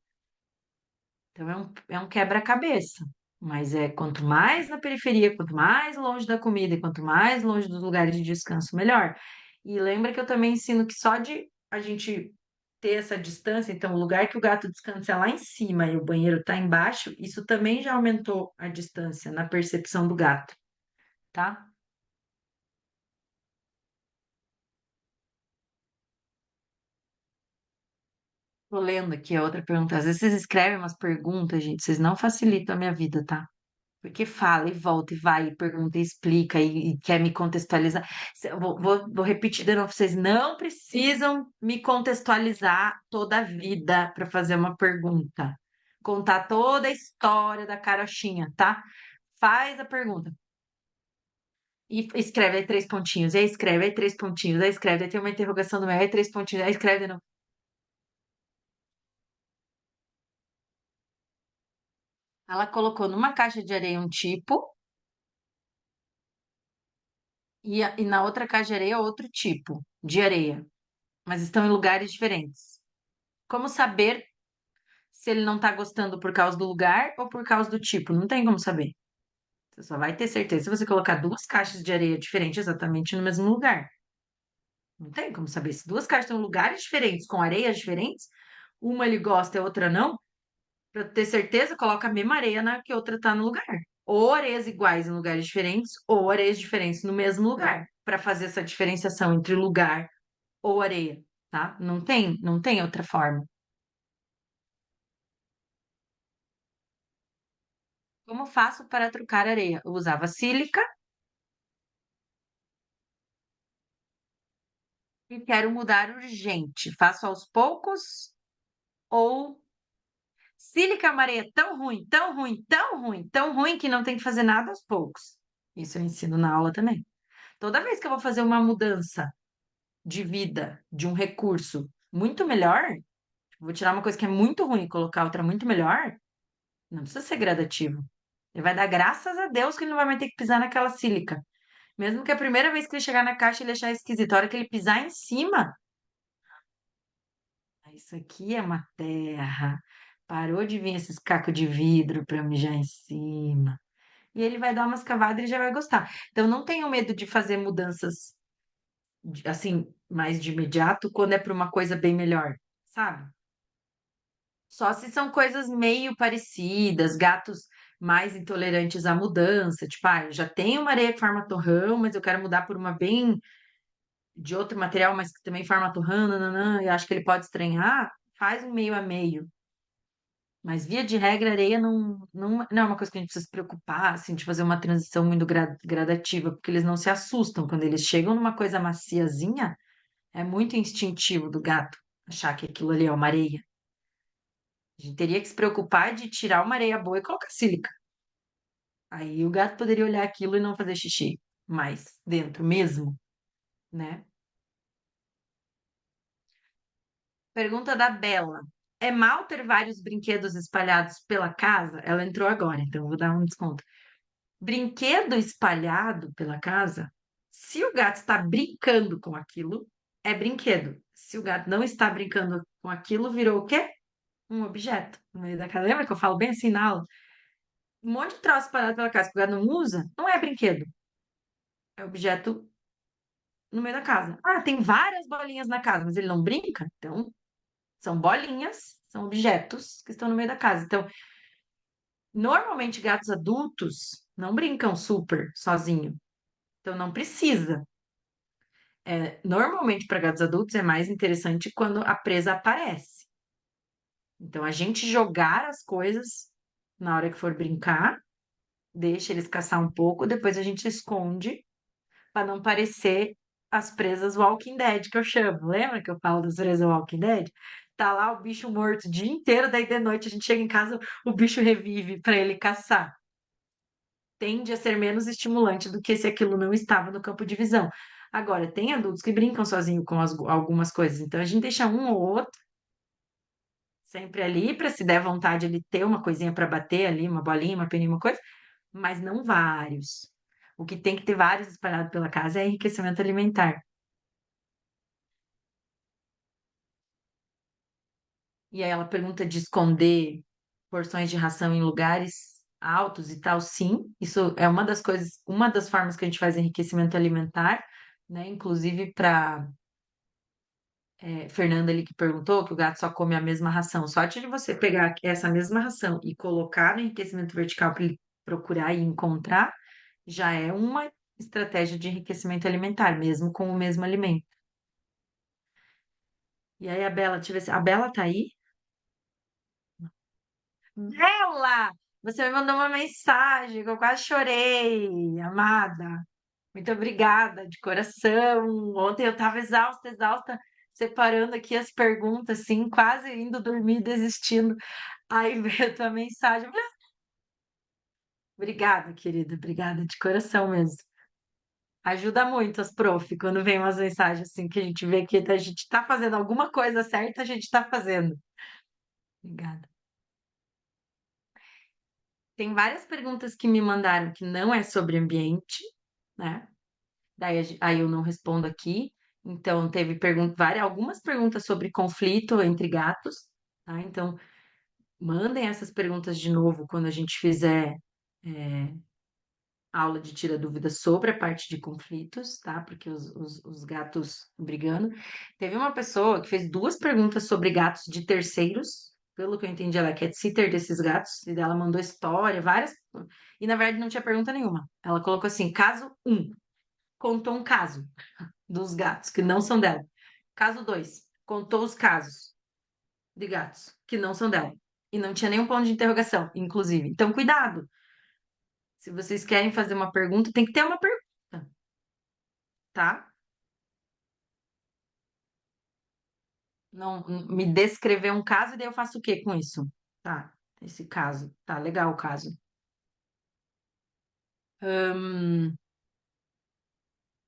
Então é um quebra-cabeça. Mas é quanto mais na periferia, quanto mais longe da comida e quanto mais longe dos lugares de descanso, melhor. E lembra que eu também ensino que só de a gente ter essa distância, então o lugar que o gato descansa é lá em cima e o banheiro está embaixo, isso também já aumentou a distância na percepção do gato, tá? Tô lendo aqui a outra pergunta. Às vezes vocês escrevem umas perguntas, gente, vocês não facilitam a minha vida, tá? Porque fala e volta e vai, e pergunta e explica e quer me contextualizar. Eu vou repetir de novo, vocês não precisam me contextualizar toda a vida para fazer uma pergunta. Contar toda a história da carochinha, tá? Faz a pergunta. E escreve aí três pontinhos, e aí escreve aí três pontinhos, aí escreve, aí tem uma interrogação no meio, aí três pontinhos, aí escreve de novo. Ela colocou numa caixa de areia um tipo, e na outra caixa de areia outro tipo de areia, mas estão em lugares diferentes. Como saber se ele não tá gostando por causa do lugar ou por causa do tipo? Não tem como saber. Você só vai ter certeza se você colocar duas caixas de areia diferentes exatamente no mesmo lugar. Não tem como saber. Se duas caixas estão em lugares diferentes, com areias diferentes, uma ele gosta e a outra não, para ter certeza, coloca a mesma areia na que a outra tá no lugar. Ou areias iguais em lugares diferentes, ou areias diferentes no mesmo lugar, para fazer essa diferenciação entre lugar ou areia, tá? Não tem outra forma. Como faço para trocar areia? Eu usava sílica e quero mudar urgente. Faço aos poucos ou sílica é uma areia tão ruim, tão ruim, tão ruim, tão ruim que não tem que fazer nada aos poucos. Isso eu ensino na aula também. Toda vez que eu vou fazer uma mudança de vida, de um recurso muito melhor, vou tirar uma coisa que é muito ruim e colocar outra muito melhor, não precisa ser gradativo. Ele vai dar graças a Deus que ele não vai mais ter que pisar naquela sílica. Mesmo que a primeira vez que ele chegar na caixa ele achar esquisito, a hora que ele pisar em cima, isso aqui é uma terra. Parou de vir esses cacos de vidro para mijar em cima. E ele vai dar umas cavadas e ele já vai gostar. Então não tenham medo de fazer mudanças assim, mais de imediato, quando é para uma coisa bem melhor, sabe? Só se são coisas meio parecidas, gatos mais intolerantes à mudança, tipo, eu já tenho uma areia que forma torrão, mas eu quero mudar por uma bem de outro material, mas que também forma torrão, nananã, e acho que ele pode estranhar, faz um meio a meio. Mas via de regra, areia não é uma coisa que a gente precisa se preocupar, assim, de fazer uma transição muito gradativa, porque eles não se assustam. Quando eles chegam numa coisa maciazinha, é muito instintivo do gato achar que aquilo ali é uma areia. A gente teria que se preocupar de tirar uma areia boa e colocar sílica. Aí o gato poderia olhar aquilo e não fazer xixi mais dentro mesmo, né? Pergunta da Bela. É mal ter vários brinquedos espalhados pela casa? Ela entrou agora, então eu vou dar um desconto. Brinquedo espalhado pela casa, se o gato está brincando com aquilo, é brinquedo. Se o gato não está brincando com aquilo, virou o quê? Um objeto no meio da casa. Lembra que eu falo bem assim na aula? Um monte de troço espalhado pela casa que o gato não usa, não é brinquedo, é objeto no meio da casa. Ah, tem várias bolinhas na casa, mas ele não brinca? Então, são bolinhas, são objetos que estão no meio da casa. Então, normalmente gatos adultos não brincam super sozinho. Então, não precisa. Normalmente, para gatos adultos, é mais interessante quando a presa aparece. Então, a gente jogar as coisas na hora que for brincar, deixa eles caçar um pouco, depois a gente esconde para não parecer as presas Walking Dead, que eu chamo. Lembra que eu falo das presas Walking Dead? Tá lá o bicho morto o dia inteiro, daí de noite a gente chega em casa, o bicho revive para ele caçar. Tende a ser menos estimulante do que se aquilo não estava no campo de visão. Agora, tem adultos que brincam sozinho com algumas coisas, então a gente deixa um ou outro sempre ali para se der vontade ele ter uma coisinha para bater ali, uma bolinha, uma peninha, uma coisa, mas não vários. O que tem que ter vários espalhados pela casa é enriquecimento alimentar. E aí ela pergunta de esconder porções de ração em lugares altos e tal. Sim, isso é uma das coisas, uma das formas que a gente faz enriquecimento alimentar, né? Inclusive para Fernanda ali que perguntou que o gato só come a mesma ração. Só de você pegar essa mesma ração e colocar no enriquecimento vertical para ele procurar e encontrar, já é uma estratégia de enriquecimento alimentar, mesmo com o mesmo alimento. E aí a Bela, deixa eu ver se a Bela tá aí. Bela, você me mandou uma mensagem que eu quase chorei, amada. Muito obrigada, de coração. Ontem eu estava exausta, exausta, separando aqui as perguntas, assim, quase indo dormir, desistindo. Aí veio a tua mensagem. Eu falei, "Ah, obrigada, querida, obrigada, de coração mesmo. Ajuda muito as prof, quando vem umas mensagens assim, que a gente vê que a gente está fazendo alguma coisa certa, a gente está fazendo. Obrigada. Tem várias perguntas que me mandaram que não é sobre ambiente, né? Daí aí eu não respondo aqui. Então, teve várias, algumas perguntas sobre conflito entre gatos, tá? Então, mandem essas perguntas de novo quando a gente fizer aula de tira dúvidas sobre a parte de conflitos, tá? Porque os gatos brigando. Teve uma pessoa que fez duas perguntas sobre gatos de terceiros. Pelo que eu entendi, ela é cat sitter desses gatos, e dela mandou história, várias. E na verdade não tinha pergunta nenhuma. Ela colocou assim: caso um, contou um caso dos gatos que não são dela. Caso 2, contou os casos de gatos que não são dela. E não tinha nenhum ponto de interrogação, inclusive. Então, cuidado. Se vocês querem fazer uma pergunta, tem que ter uma pergunta, tá? Não me descrever um caso e daí eu faço o quê com isso? Tá, esse caso. Tá, legal o caso.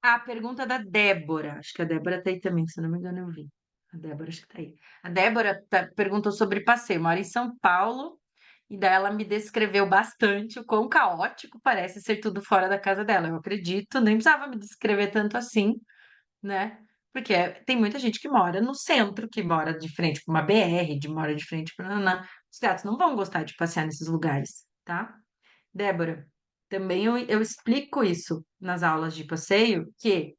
A pergunta da Débora. Acho que a Débora tá aí também, se eu não me engano, eu vi. A Débora, acho que tá aí. A Débora perguntou sobre passeio. Mora em São Paulo e daí ela me descreveu bastante o quão caótico parece ser tudo fora da casa dela. Eu acredito, nem precisava me descrever tanto assim, né? Porque tem muita gente que mora no centro, que mora de frente para uma BR, mora de frente para. Os gatos não vão gostar de passear nesses lugares, tá? Débora, também eu explico isso nas aulas de passeio, que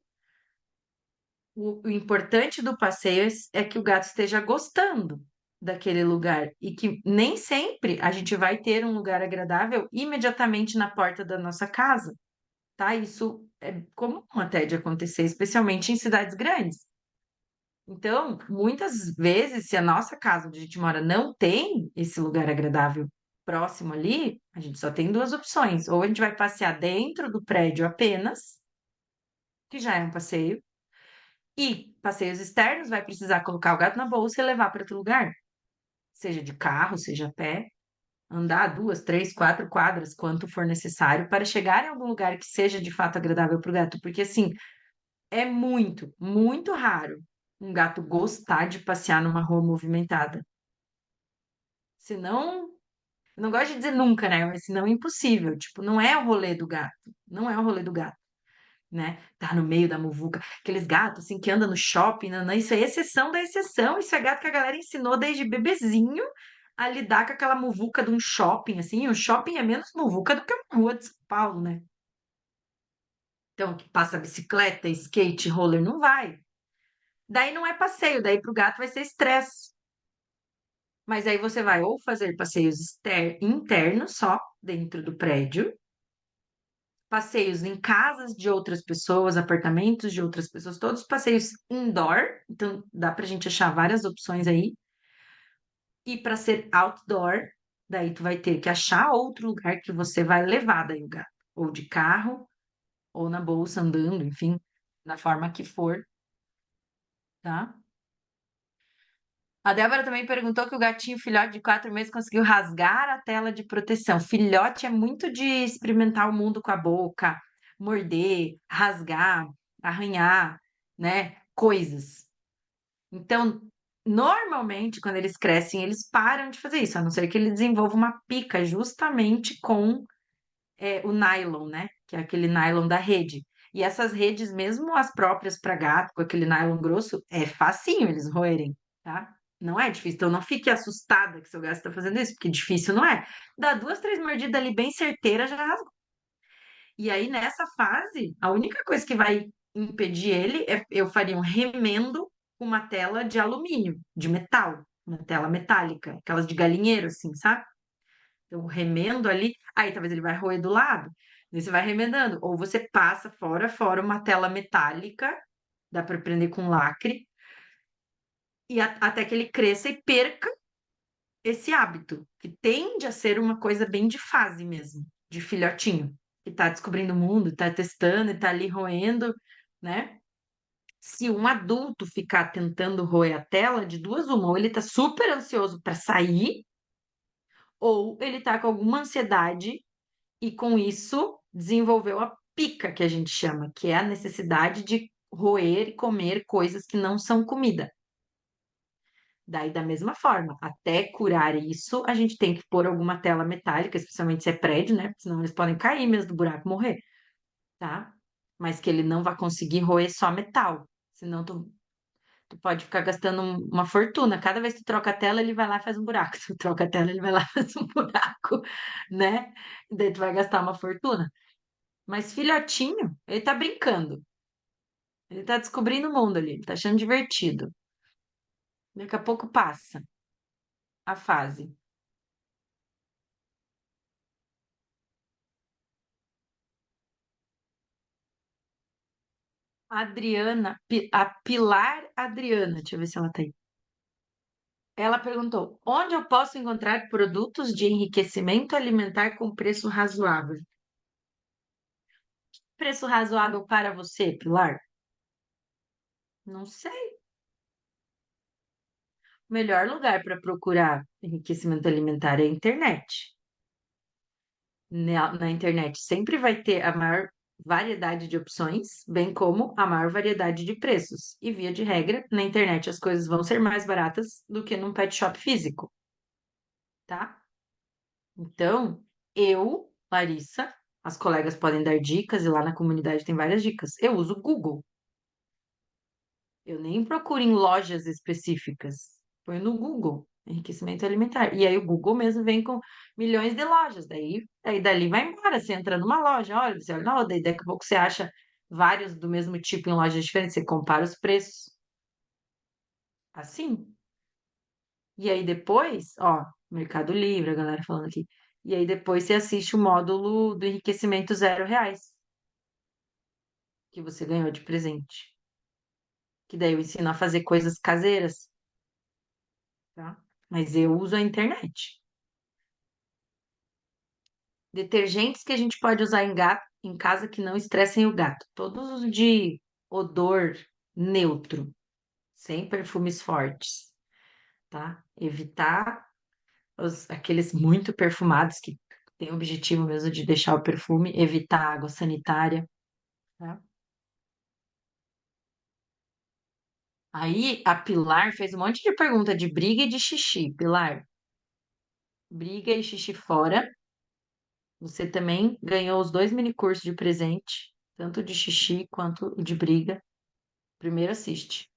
o importante do passeio é que o gato esteja gostando daquele lugar e que nem sempre a gente vai ter um lugar agradável imediatamente na porta da nossa casa, tá? Isso é comum até de acontecer, especialmente em cidades grandes. Então, muitas vezes, se a nossa casa onde a gente mora não tem esse lugar agradável próximo ali, a gente só tem duas opções. Ou a gente vai passear dentro do prédio apenas, que já é um passeio, e passeios externos vai precisar colocar o gato na bolsa e levar para outro lugar, seja de carro, seja a pé, andar 2, 3, 4 quadras, quanto for necessário, para chegar em algum lugar que seja de fato agradável para o gato. Porque assim, é muito, muito raro um gato gostar de passear numa rua movimentada. Senão, eu não gosto de dizer nunca, né? Mas senão é impossível. Tipo, não é o rolê do gato. Não é o rolê do gato, né? Tá no meio da muvuca. Aqueles gatos, assim, que andam no shopping. Não, não, isso é exceção da exceção. Isso é gato que a galera ensinou desde bebezinho a lidar com aquela muvuca de um shopping, assim. O shopping é menos muvuca do que uma rua de São Paulo, né? Então, que passa bicicleta, skate, roller, não vai. Daí não é passeio, daí pro gato vai ser estresse. Mas aí você vai ou fazer passeios internos só, dentro do prédio, passeios em casas de outras pessoas, apartamentos de outras pessoas, todos passeios indoor, então dá pra gente achar várias opções aí. E para ser outdoor, daí tu vai ter que achar outro lugar que você vai levar daí o gato, ou de carro, ou na bolsa andando, enfim, da forma que for, tá? A Débora também perguntou que o gatinho filhote de 4 meses conseguiu rasgar a tela de proteção. Filhote é muito de experimentar o mundo com a boca, morder, rasgar, arranhar, né? Coisas. Então, normalmente, quando eles crescem, eles param de fazer isso, a não ser que ele desenvolva uma pica justamente com o nylon, né? Que é aquele nylon da rede. E essas redes, mesmo as próprias para gato, com aquele nylon grosso, é facinho eles roerem, tá? Não é difícil. Então não fique assustada que seu gato está fazendo isso, porque difícil não é. Dá 2, 3 mordidas ali bem certeira, já rasgou. E aí, nessa fase, a única coisa que vai impedir ele é eu faria um remendo com uma tela de alumínio, de metal, uma tela metálica, aquelas de galinheiro, assim, sabe? Então, remendo ali, aí talvez ele vai roer do lado, daí você vai remendando, ou você passa fora uma tela metálica, dá para prender com lacre, e até que ele cresça e perca esse hábito, que tende a ser uma coisa bem de fase mesmo, de filhotinho, que tá descobrindo o mundo, tá testando e tá ali roendo, né? Se um adulto ficar tentando roer a tela, de duas uma, ou ele tá super ansioso para sair, ou ele tá com alguma ansiedade e com isso desenvolveu a pica que a gente chama, que é a necessidade de roer e comer coisas que não são comida. Daí, da mesma forma, até curar isso, a gente tem que pôr alguma tela metálica, especialmente se é prédio, né? Senão eles podem cair mesmo do buraco e morrer, tá? Mas que ele não vai conseguir roer só metal. Senão tu pode ficar gastando uma fortuna. Cada vez que tu troca a tela, ele vai lá e faz um buraco. Tu troca a tela, ele vai lá e faz um buraco, né? Daí tu vai gastar uma fortuna. Mas filhotinho, ele tá brincando. Ele tá descobrindo o mundo ali, ele tá achando divertido. Daqui a pouco passa a fase. A Pilar Adriana, deixa eu ver se ela tá aí. Ela perguntou: onde eu posso encontrar produtos de enriquecimento alimentar com preço razoável? Preço razoável para você, Pilar? Não sei. O melhor lugar para procurar enriquecimento alimentar é a internet. Na internet sempre vai ter a maior variedade de opções, bem como a maior variedade de preços. E via de regra, na internet as coisas vão ser mais baratas do que num pet shop físico, tá? Então, eu, Larissa, as colegas podem dar dicas e lá na comunidade tem várias dicas. Eu uso o Google. Eu nem procuro em lojas específicas. Põe no Google, enriquecimento alimentar. E aí o Google mesmo vem com milhões de lojas. Daí dali vai embora. Você entra numa loja, olha, você olha na outra, daí daqui a pouco você acha vários do mesmo tipo em lojas diferentes. Você compara os preços. Assim. E aí depois, ó, Mercado Livre, a galera falando aqui. E aí depois você assiste o módulo do enriquecimento R$ 0 que você ganhou de presente. que daí eu ensino a fazer coisas caseiras, tá? Mas eu uso a internet. Detergentes que a gente pode usar em casa que não estressem o gato. Todos os de odor neutro, sem perfumes fortes, tá? Evitar aqueles muito perfumados que têm o objetivo mesmo de deixar o perfume, evitar água sanitária, tá? Aí a Pilar fez um monte de pergunta de briga e de xixi. Pilar, briga e xixi fora. Você também ganhou os dois mini cursos de presente, tanto de xixi quanto de briga. Primeiro assiste.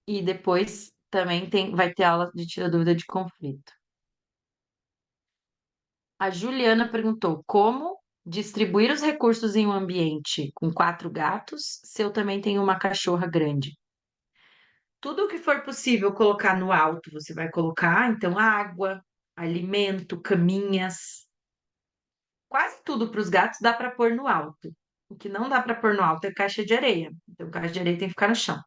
E depois também vai ter aula de tira dúvida de conflito. A Juliana perguntou como distribuir os recursos em um ambiente com quatro gatos se eu também tenho uma cachorra grande. Tudo o que for possível colocar no alto, você vai colocar, então, água, alimento, caminhas, quase tudo para os gatos dá para pôr no alto. O que não dá para pôr no alto é caixa de areia. Então, caixa de areia tem que ficar no chão.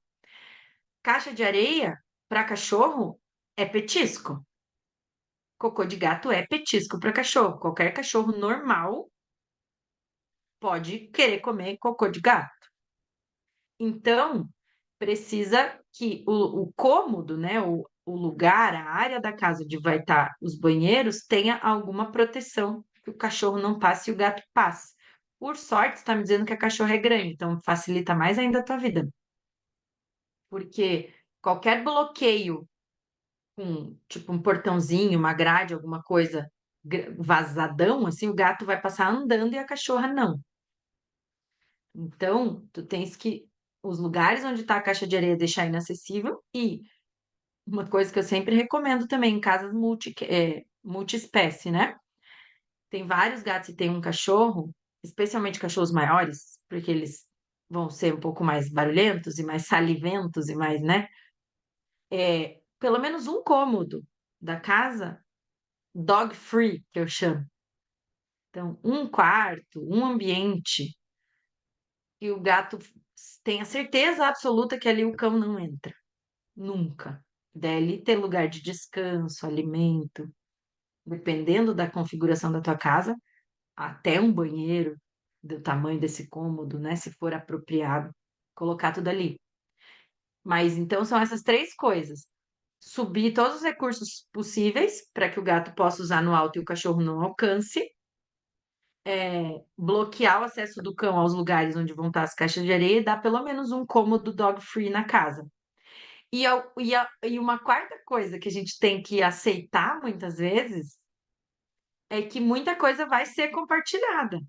Caixa de areia para cachorro é petisco. Cocô de gato é petisco para cachorro. Qualquer cachorro normal pode querer comer cocô de gato. Então, precisa que o cômodo, né, o lugar, a área da casa onde vai estar os banheiros, tenha alguma proteção, que o cachorro não passe e o gato passe. Por sorte, está me dizendo que a cachorra é grande, então facilita mais ainda a tua vida. Porque qualquer bloqueio com, tipo, um portãozinho, uma grade, alguma coisa vazadão, assim, o gato vai passar andando e a cachorra não. Então, tu tens que os lugares onde está a caixa de areia deixar inacessível e uma coisa que eu sempre recomendo também em casas multiespécie, né? Tem vários gatos e tem um cachorro, especialmente cachorros maiores, porque eles vão ser um pouco mais barulhentos e mais saliventos e mais, né? Pelo menos um cômodo da casa dog free, que eu chamo. Então, um quarto, um ambiente que o gato tenha certeza absoluta que ali o cão não entra. Nunca. Dele ter lugar de descanso, alimento, dependendo da configuração da tua casa, até um banheiro, do tamanho desse cômodo, né? Se for apropriado, colocar tudo ali. Mas então são essas três coisas: subir todos os recursos possíveis para que o gato possa usar no alto e o cachorro não alcance, bloquear o acesso do cão aos lugares onde vão estar as caixas de areia e dar pelo menos um cômodo dog free na casa. E uma quarta coisa que a gente tem que aceitar muitas vezes é que muita coisa vai ser compartilhada.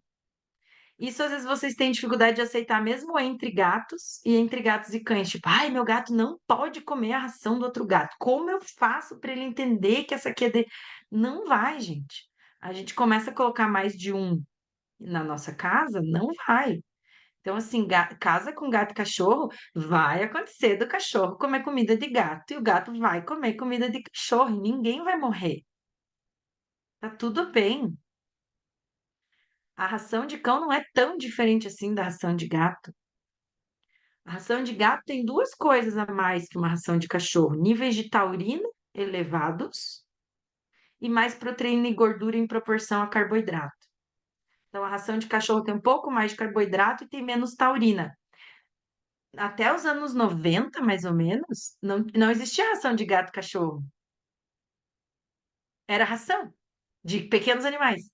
Isso às vezes vocês têm dificuldade de aceitar mesmo entre gatos e entre gatos e cães. Tipo, ai, meu gato não pode comer a ração do outro gato. Como eu faço para ele entender que essa aqui é de... Não vai, gente. A gente começa a colocar mais de um na nossa casa, não vai. Então, assim, casa com gato e cachorro, vai acontecer do cachorro comer comida de gato e o gato vai comer comida de cachorro e ninguém vai morrer. Tá tudo bem. A ração de cão não é tão diferente assim da ração de gato. A ração de gato tem duas coisas a mais que uma ração de cachorro: níveis de taurina elevados e mais proteína e gordura em proporção a carboidrato. Então, a ração de cachorro tem um pouco mais de carboidrato e tem menos taurina. Até os anos 90, mais ou menos, não existia ração de gato e cachorro. Era ração de pequenos animais.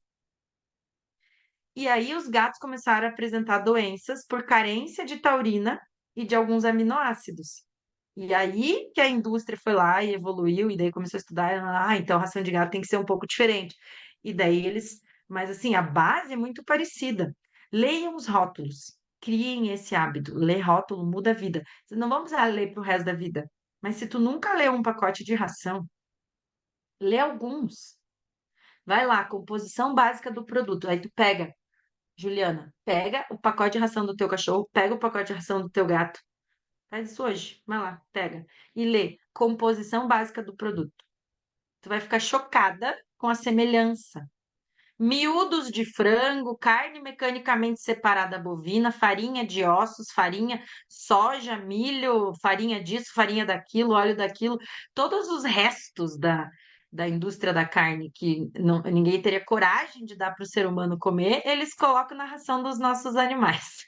E aí os gatos começaram a apresentar doenças por carência de taurina e de alguns aminoácidos. E aí que a indústria foi lá e evoluiu, e daí começou a estudar, então a ração de gato tem que ser um pouco diferente. E daí eles, mas assim, a base é muito parecida. Leiam os rótulos, criem esse hábito. Ler rótulo muda a vida. Vocês não vão precisar ler para o resto da vida. Mas se tu nunca leu um pacote de ração, lê alguns. Vai lá, composição básica do produto. Aí tu pega, Juliana, pega o pacote de ração do teu cachorro, pega o pacote de ração do teu gato. Faz isso hoje. Vai lá, pega. E lê composição básica do produto. Tu vai ficar chocada com a semelhança. miúdos de frango, carne mecanicamente separada bovina, farinha de ossos, farinha, soja, milho, farinha disso, farinha daquilo, óleo daquilo, todos os restos da indústria da carne que ninguém teria coragem de dar para o ser humano comer, eles colocam na ração dos nossos animais.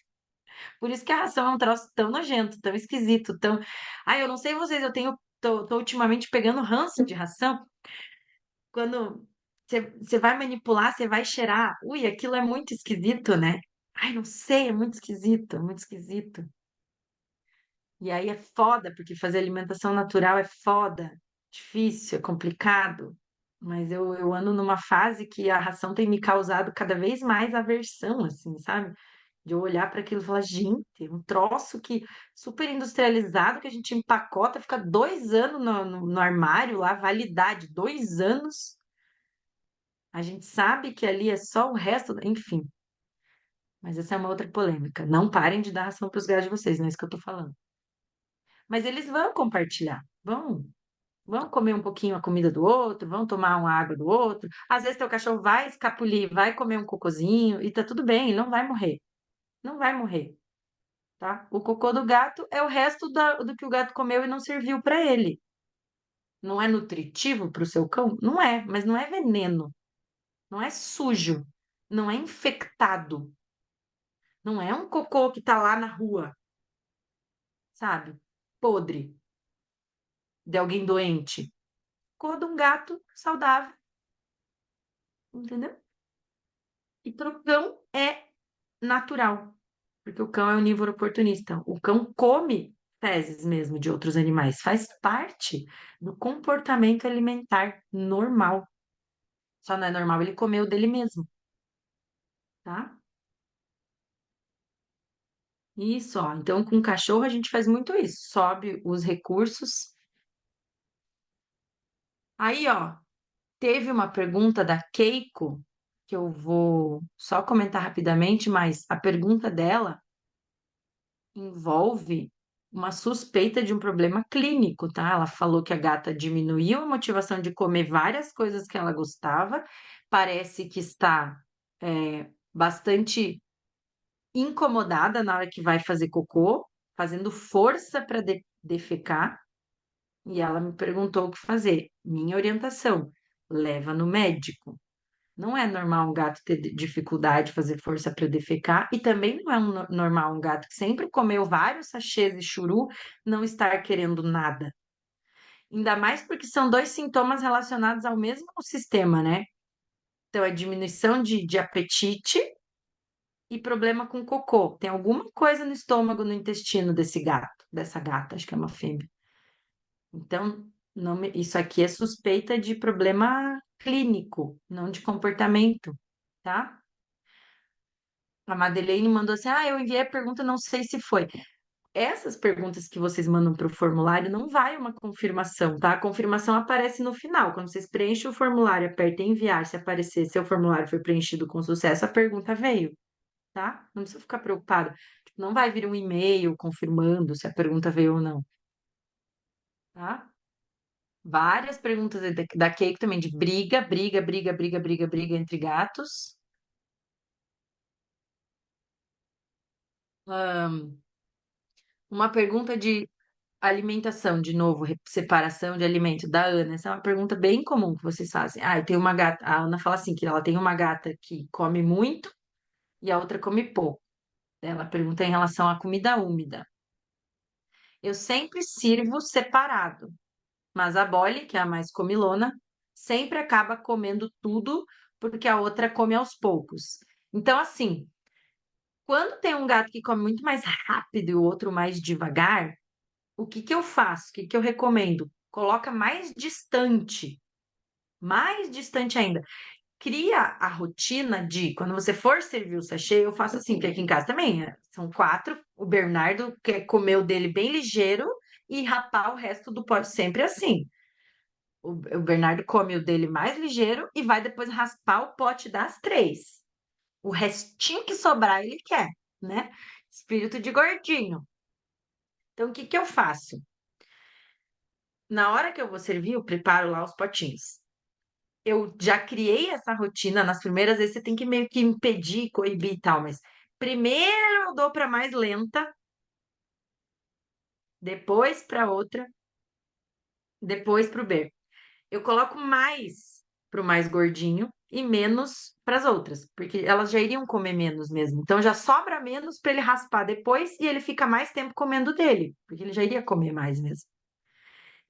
Por isso que a ração é um troço tão nojento, tão esquisito, tão. Ai, eu não sei vocês, tô ultimamente pegando ranço de ração. Quando você vai manipular, você vai cheirar. Ui, aquilo é muito esquisito, né? Ai, não sei, é muito esquisito, é muito esquisito. E aí é foda, porque fazer alimentação natural é foda, difícil, é complicado. Mas eu ando numa fase que a ração tem me causado cada vez mais aversão, assim, sabe? De eu olhar para aquilo e falar, gente, um troço que super industrializado que a gente empacota, fica 2 anos no armário lá, validade, 2 anos. A gente sabe que ali é só o resto, enfim. Mas essa é uma outra polêmica. Não parem de dar ração para os gatos de vocês, não é isso que eu tô falando. Mas eles vão compartilhar, vão comer um pouquinho a comida do outro, vão tomar uma água do outro. Às vezes teu cachorro vai escapulir, vai comer um cocôzinho e tá tudo bem, ele não vai morrer. Não vai morrer, tá? O cocô do gato é o resto do que o gato comeu e não serviu para ele. Não é nutritivo para o seu cão? Não é, mas não é veneno, não é sujo, não é infectado. Não é um cocô que tá lá na rua, sabe? Podre, de alguém doente. Cocô de um gato saudável, entendeu? E pro cão é natural, porque o cão é onívoro oportunista. O cão come fezes mesmo de outros animais, faz parte do comportamento alimentar normal. Só não é normal ele comer o dele mesmo, tá? Isso, ó. Então, com cachorro a gente faz muito isso. Sobe os recursos. Aí, ó, teve uma pergunta da Keiko, que eu vou só comentar rapidamente, mas a pergunta dela envolve uma suspeita de um problema clínico, tá? Ela falou que a gata diminuiu a motivação de comer várias coisas que ela gostava, parece que está bastante incomodada na hora que vai fazer cocô, fazendo força para defecar, e ela me perguntou o que fazer. Minha orientação: leva no médico. Não é normal um gato ter dificuldade de fazer força para defecar, e também não é normal um gato que sempre comeu vários sachês de churu não estar querendo nada. Ainda mais porque são dois sintomas relacionados ao mesmo sistema, né? Então, é diminuição de apetite e problema com cocô. Tem alguma coisa no estômago, no intestino desse gato, dessa gata, acho que é uma fêmea. Então, isso aqui é suspeita de problema clínico, não de comportamento, tá? A Madeleine mandou assim: Ah, eu enviei a pergunta, não sei se foi. Essas perguntas que vocês mandam para o formulário não vai uma confirmação, tá? A confirmação aparece no final. Quando vocês preenchem o formulário, apertem enviar, se aparecer seu formulário foi preenchido com sucesso, a pergunta veio, tá? Não precisa ficar preocupado. Tipo, não vai vir um e-mail confirmando se a pergunta veio ou não, tá? Várias perguntas da Keiko também de briga entre gatos. Uma pergunta de alimentação, de novo, separação de alimento da Ana. Essa é uma pergunta bem comum que vocês fazem. Ah, tem uma gata. A Ana fala assim que ela tem uma gata que come muito e a outra come pouco. Ela pergunta em relação à comida úmida. Eu sempre sirvo separado, mas a Bolly, que é a mais comilona, sempre acaba comendo tudo porque a outra come aos poucos. Então, assim, quando tem um gato que come muito mais rápido e o outro mais devagar, o que que eu faço? O que que eu recomendo? Coloca mais distante ainda. Cria a rotina de, quando você for servir o sachê, eu faço assim, porque aqui em casa também são quatro. O Bernardo quer comer o dele bem ligeiro e rapar o resto do pote, sempre assim. O Bernardo come o dele mais ligeiro e vai depois raspar o pote das três. O restinho que sobrar ele quer, né? Espírito de gordinho. Então, o que que eu faço? Na hora que eu vou servir, eu preparo lá os potinhos. eu já criei essa rotina. Nas primeiras vezes você tem que meio que impedir, coibir e tal, mas primeiro eu dou para mais lenta, depois para outra, depois para o B. Eu coloco mais pro mais gordinho e menos para as outras, porque elas já iriam comer menos mesmo. Então já sobra menos para ele raspar depois e ele fica mais tempo comendo dele, porque ele já iria comer mais mesmo.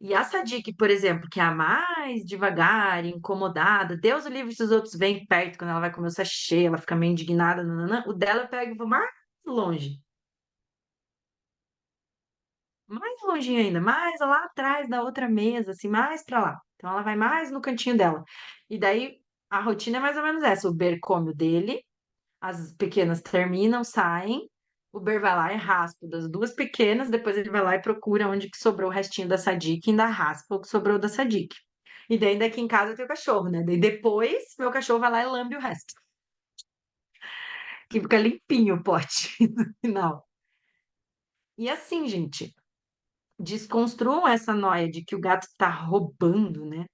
E a Sadik, por exemplo, que é a mais devagar, incomodada, Deus o livre se os outros vêm perto quando ela vai comer o sachê, ela fica meio indignada, nananã, o dela eu pego e vou mais longe. Mais longinho ainda, mais lá atrás da outra mesa, assim, mais pra lá. Então ela vai mais no cantinho dela. E daí a rotina é mais ou menos essa: o Ber come o dele, as pequenas terminam, saem, o Ber vai lá e raspa o das duas pequenas, depois ele vai lá e procura onde que sobrou o restinho da Sadik e ainda raspa o que sobrou da Sadik. E daí ainda aqui em casa eu tenho cachorro, né? Daí depois meu cachorro vai lá e lambe o resto. Que fica limpinho o pote no final. E assim, gente, desconstruam essa noia de que o gato tá roubando, né,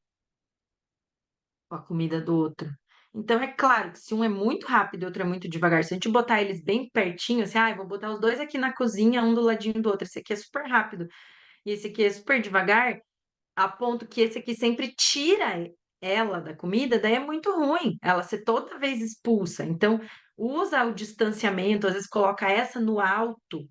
a comida do outro. Então, é claro que se um é muito rápido e o outro é muito devagar, se a gente botar eles bem pertinho, assim, ah, eu vou botar os dois aqui na cozinha, um do ladinho do outro. Esse aqui é super rápido e esse aqui é super devagar, a ponto que esse aqui sempre tira ela da comida, daí é muito ruim ela ser toda vez expulsa. Então, usa o distanciamento, às vezes coloca essa no alto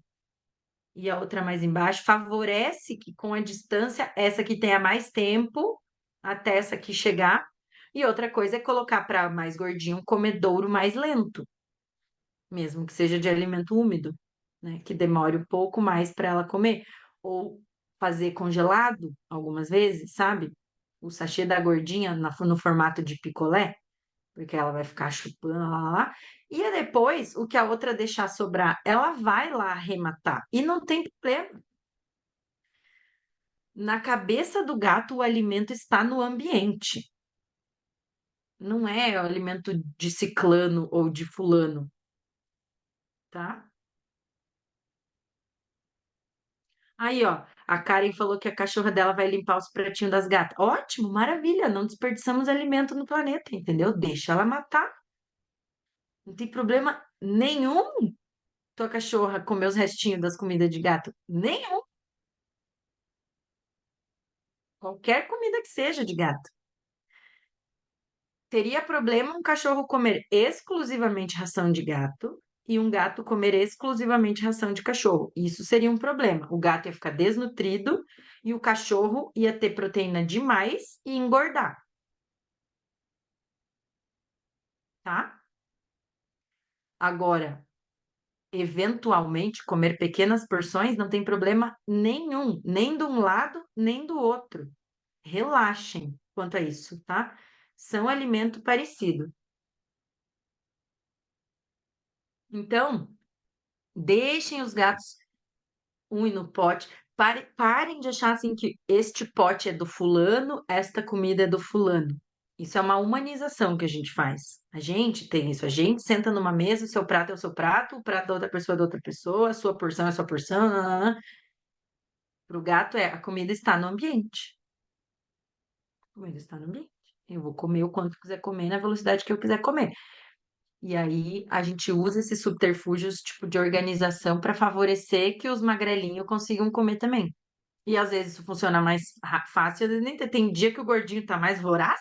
e a outra mais embaixo, favorece que com a distância essa aqui tenha mais tempo até essa aqui chegar. E outra coisa é colocar para mais gordinho um comedouro mais lento, mesmo que seja de alimento úmido, né? Que demore um pouco mais para ela comer. Ou fazer congelado algumas vezes, sabe? O sachê da gordinha no formato de picolé, porque ela vai ficar chupando lá. E aí depois, o que a outra deixar sobrar, ela vai lá arrematar. E não tem problema. Na cabeça do gato, o alimento está no ambiente, não é o alimento de ciclano ou de fulano, tá? Aí, ó, a Karen falou que a cachorra dela vai limpar os pratinhos das gatas. Ótimo, maravilha, não desperdiçamos alimento no planeta, entendeu? Deixa ela matar, não tem problema nenhum tua cachorra comer os restinhos das comidas de gato. Nenhum, qualquer comida que seja de gato. Teria problema um cachorro comer exclusivamente ração de gato e um gato comer exclusivamente ração de cachorro. Isso seria um problema. O gato ia ficar desnutrido e o cachorro ia ter proteína demais e engordar, tá? Agora, eventualmente, comer pequenas porções não tem problema nenhum, nem de um lado, nem do outro. Relaxem quanto a isso, tá? São alimento parecido. Então, deixem os gatos um no pote. Parem de achar assim que este pote é do fulano, esta comida é do fulano. Isso é uma humanização que a gente faz. A gente tem isso. A gente senta numa mesa, o seu prato é o seu prato, o prato da outra pessoa é da outra pessoa, a sua porção é a sua porção. Para o gato é a comida está no ambiente. A comida está no ambiente. Eu vou comer o quanto quiser comer na velocidade que eu quiser comer. E aí a gente usa esses subterfúgios tipo de organização para favorecer que os magrelinhos consigam comer também. E às vezes isso funciona mais fácil, às vezes nem tem dia que o gordinho tá mais voraz,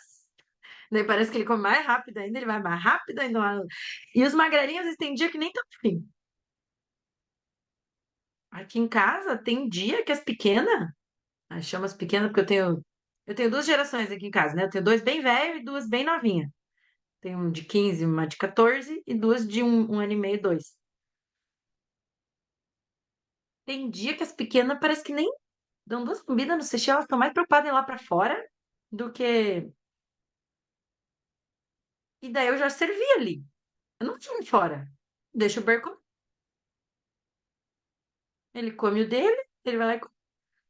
daí parece que ele come mais rápido ainda, ele vai mais rápido ainda. E os magrelinhos, às vezes tem dia que nem tão afim. Aqui em casa tem dia que as pequenas, chamo as pequenas porque eu tenho duas gerações aqui em casa, né? Eu tenho dois bem velhos e duas bem novinhas. Tenho um de 15, uma de 14 e duas de um ano e meio, dois. Tem dia que as pequenas parece que nem dão duas comidas no sushi, elas estão mais preocupadas em ir lá pra fora do que. E daí eu já servi ali. Eu não tinha fora. Deixa o Bear. Ele come o dele, ele vai lá e come.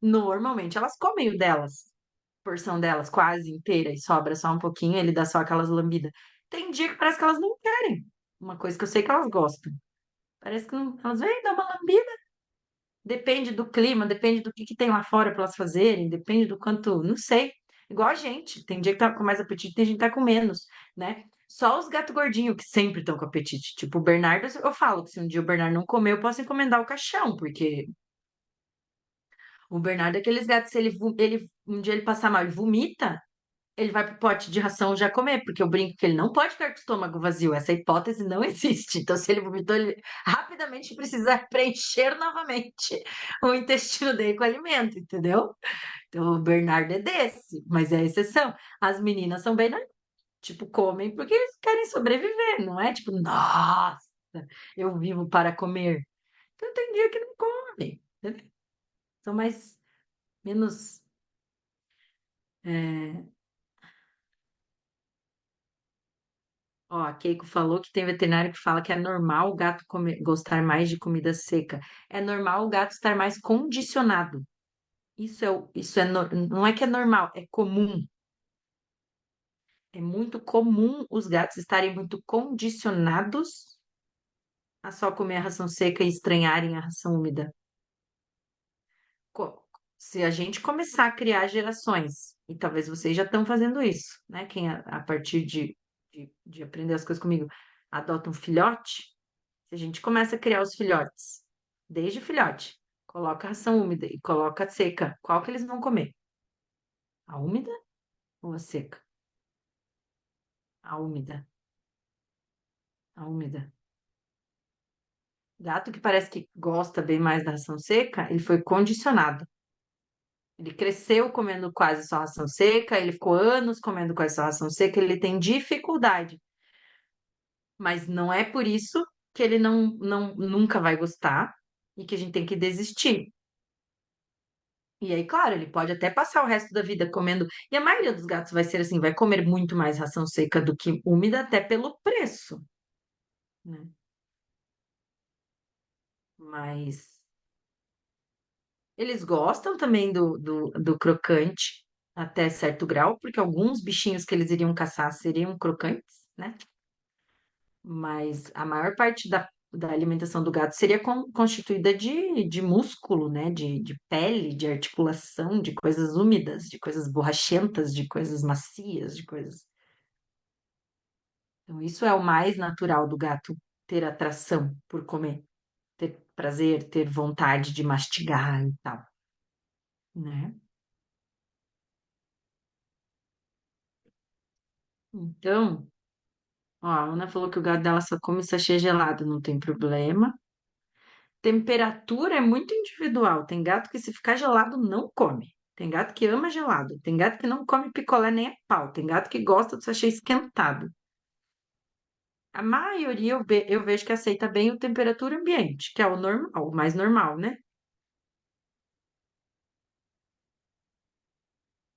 Normalmente elas comem o delas, porção delas quase inteira e sobra só um pouquinho, ele dá só aquelas lambidas. Tem dia que parece que elas não querem. Uma coisa que eu sei que elas gostam. Parece que não, elas vêm dar uma lambida. Depende do clima, depende do que tem lá fora para elas fazerem, depende do quanto, não sei. Igual a gente. Tem dia que tá com mais apetite, tem gente que tá com menos, né? Só os gatos gordinhos que sempre estão com apetite. Tipo, o Bernardo, eu falo que se um dia o Bernardo não comer, eu posso encomendar o caixão, porque o Bernardo é aqueles gatos, se um dia ele passar mal e vomita, ele vai pro pote de ração já comer, porque eu brinco que ele não pode ficar com o estômago vazio. Essa hipótese não existe. Então, se ele vomitou, ele rapidamente precisa preencher novamente o intestino dele com alimento, entendeu? Então, o Bernardo é desse, mas é a exceção. As meninas são bem, tipo, comem porque eles querem sobreviver, não é tipo, nossa, eu vivo para comer. Então, tem dia que não come, entendeu? São mais, menos. é, Ó, a Keiko falou que tem veterinário que fala que é normal o gato gostar mais de comida seca. É normal o gato estar mais condicionado. Não é que é normal, é comum. É muito comum os gatos estarem muito condicionados a só comer a ração seca e estranharem a ração úmida. Co- Se a gente começar a criar gerações, e talvez vocês já estão fazendo isso, né? Quem a partir de aprender as coisas comigo adota um filhote. Se a gente começa a criar os filhotes, desde filhote, coloca ração úmida e coloca seca, qual que eles vão comer? A úmida ou a seca? A úmida, a úmida. Gato que parece que gosta bem mais da ração seca, ele foi condicionado. Ele cresceu comendo quase só ração seca, ele ficou anos comendo quase só ração seca, ele tem dificuldade, mas não é por isso que ele nunca vai gostar e que a gente tem que desistir. E aí, claro, ele pode até passar o resto da vida comendo. E a maioria dos gatos vai ser assim, vai comer muito mais ração seca do que úmida, até pelo preço, né? Mas eles gostam também do crocante, até certo grau, porque alguns bichinhos que eles iriam caçar seriam crocantes, né? Mas a maior parte da alimentação do gato seria constituída de músculo, né? De pele, de articulação, de coisas úmidas, de coisas borrachentas, de coisas macias, de coisas. Então, isso é o mais natural do gato, ter atração por comer, ter prazer, ter vontade de mastigar e tal, né? Então, ó, a Ana falou que o gato dela só come sachê gelado, não tem problema. Temperatura é muito individual. Tem gato que se ficar gelado não come. Tem gato que ama gelado. Tem gato que não come picolé nem a pau. Tem gato que gosta do sachê esquentado. A maioria eu vejo que aceita bem o temperatura ambiente, que é o normal, o mais normal, né?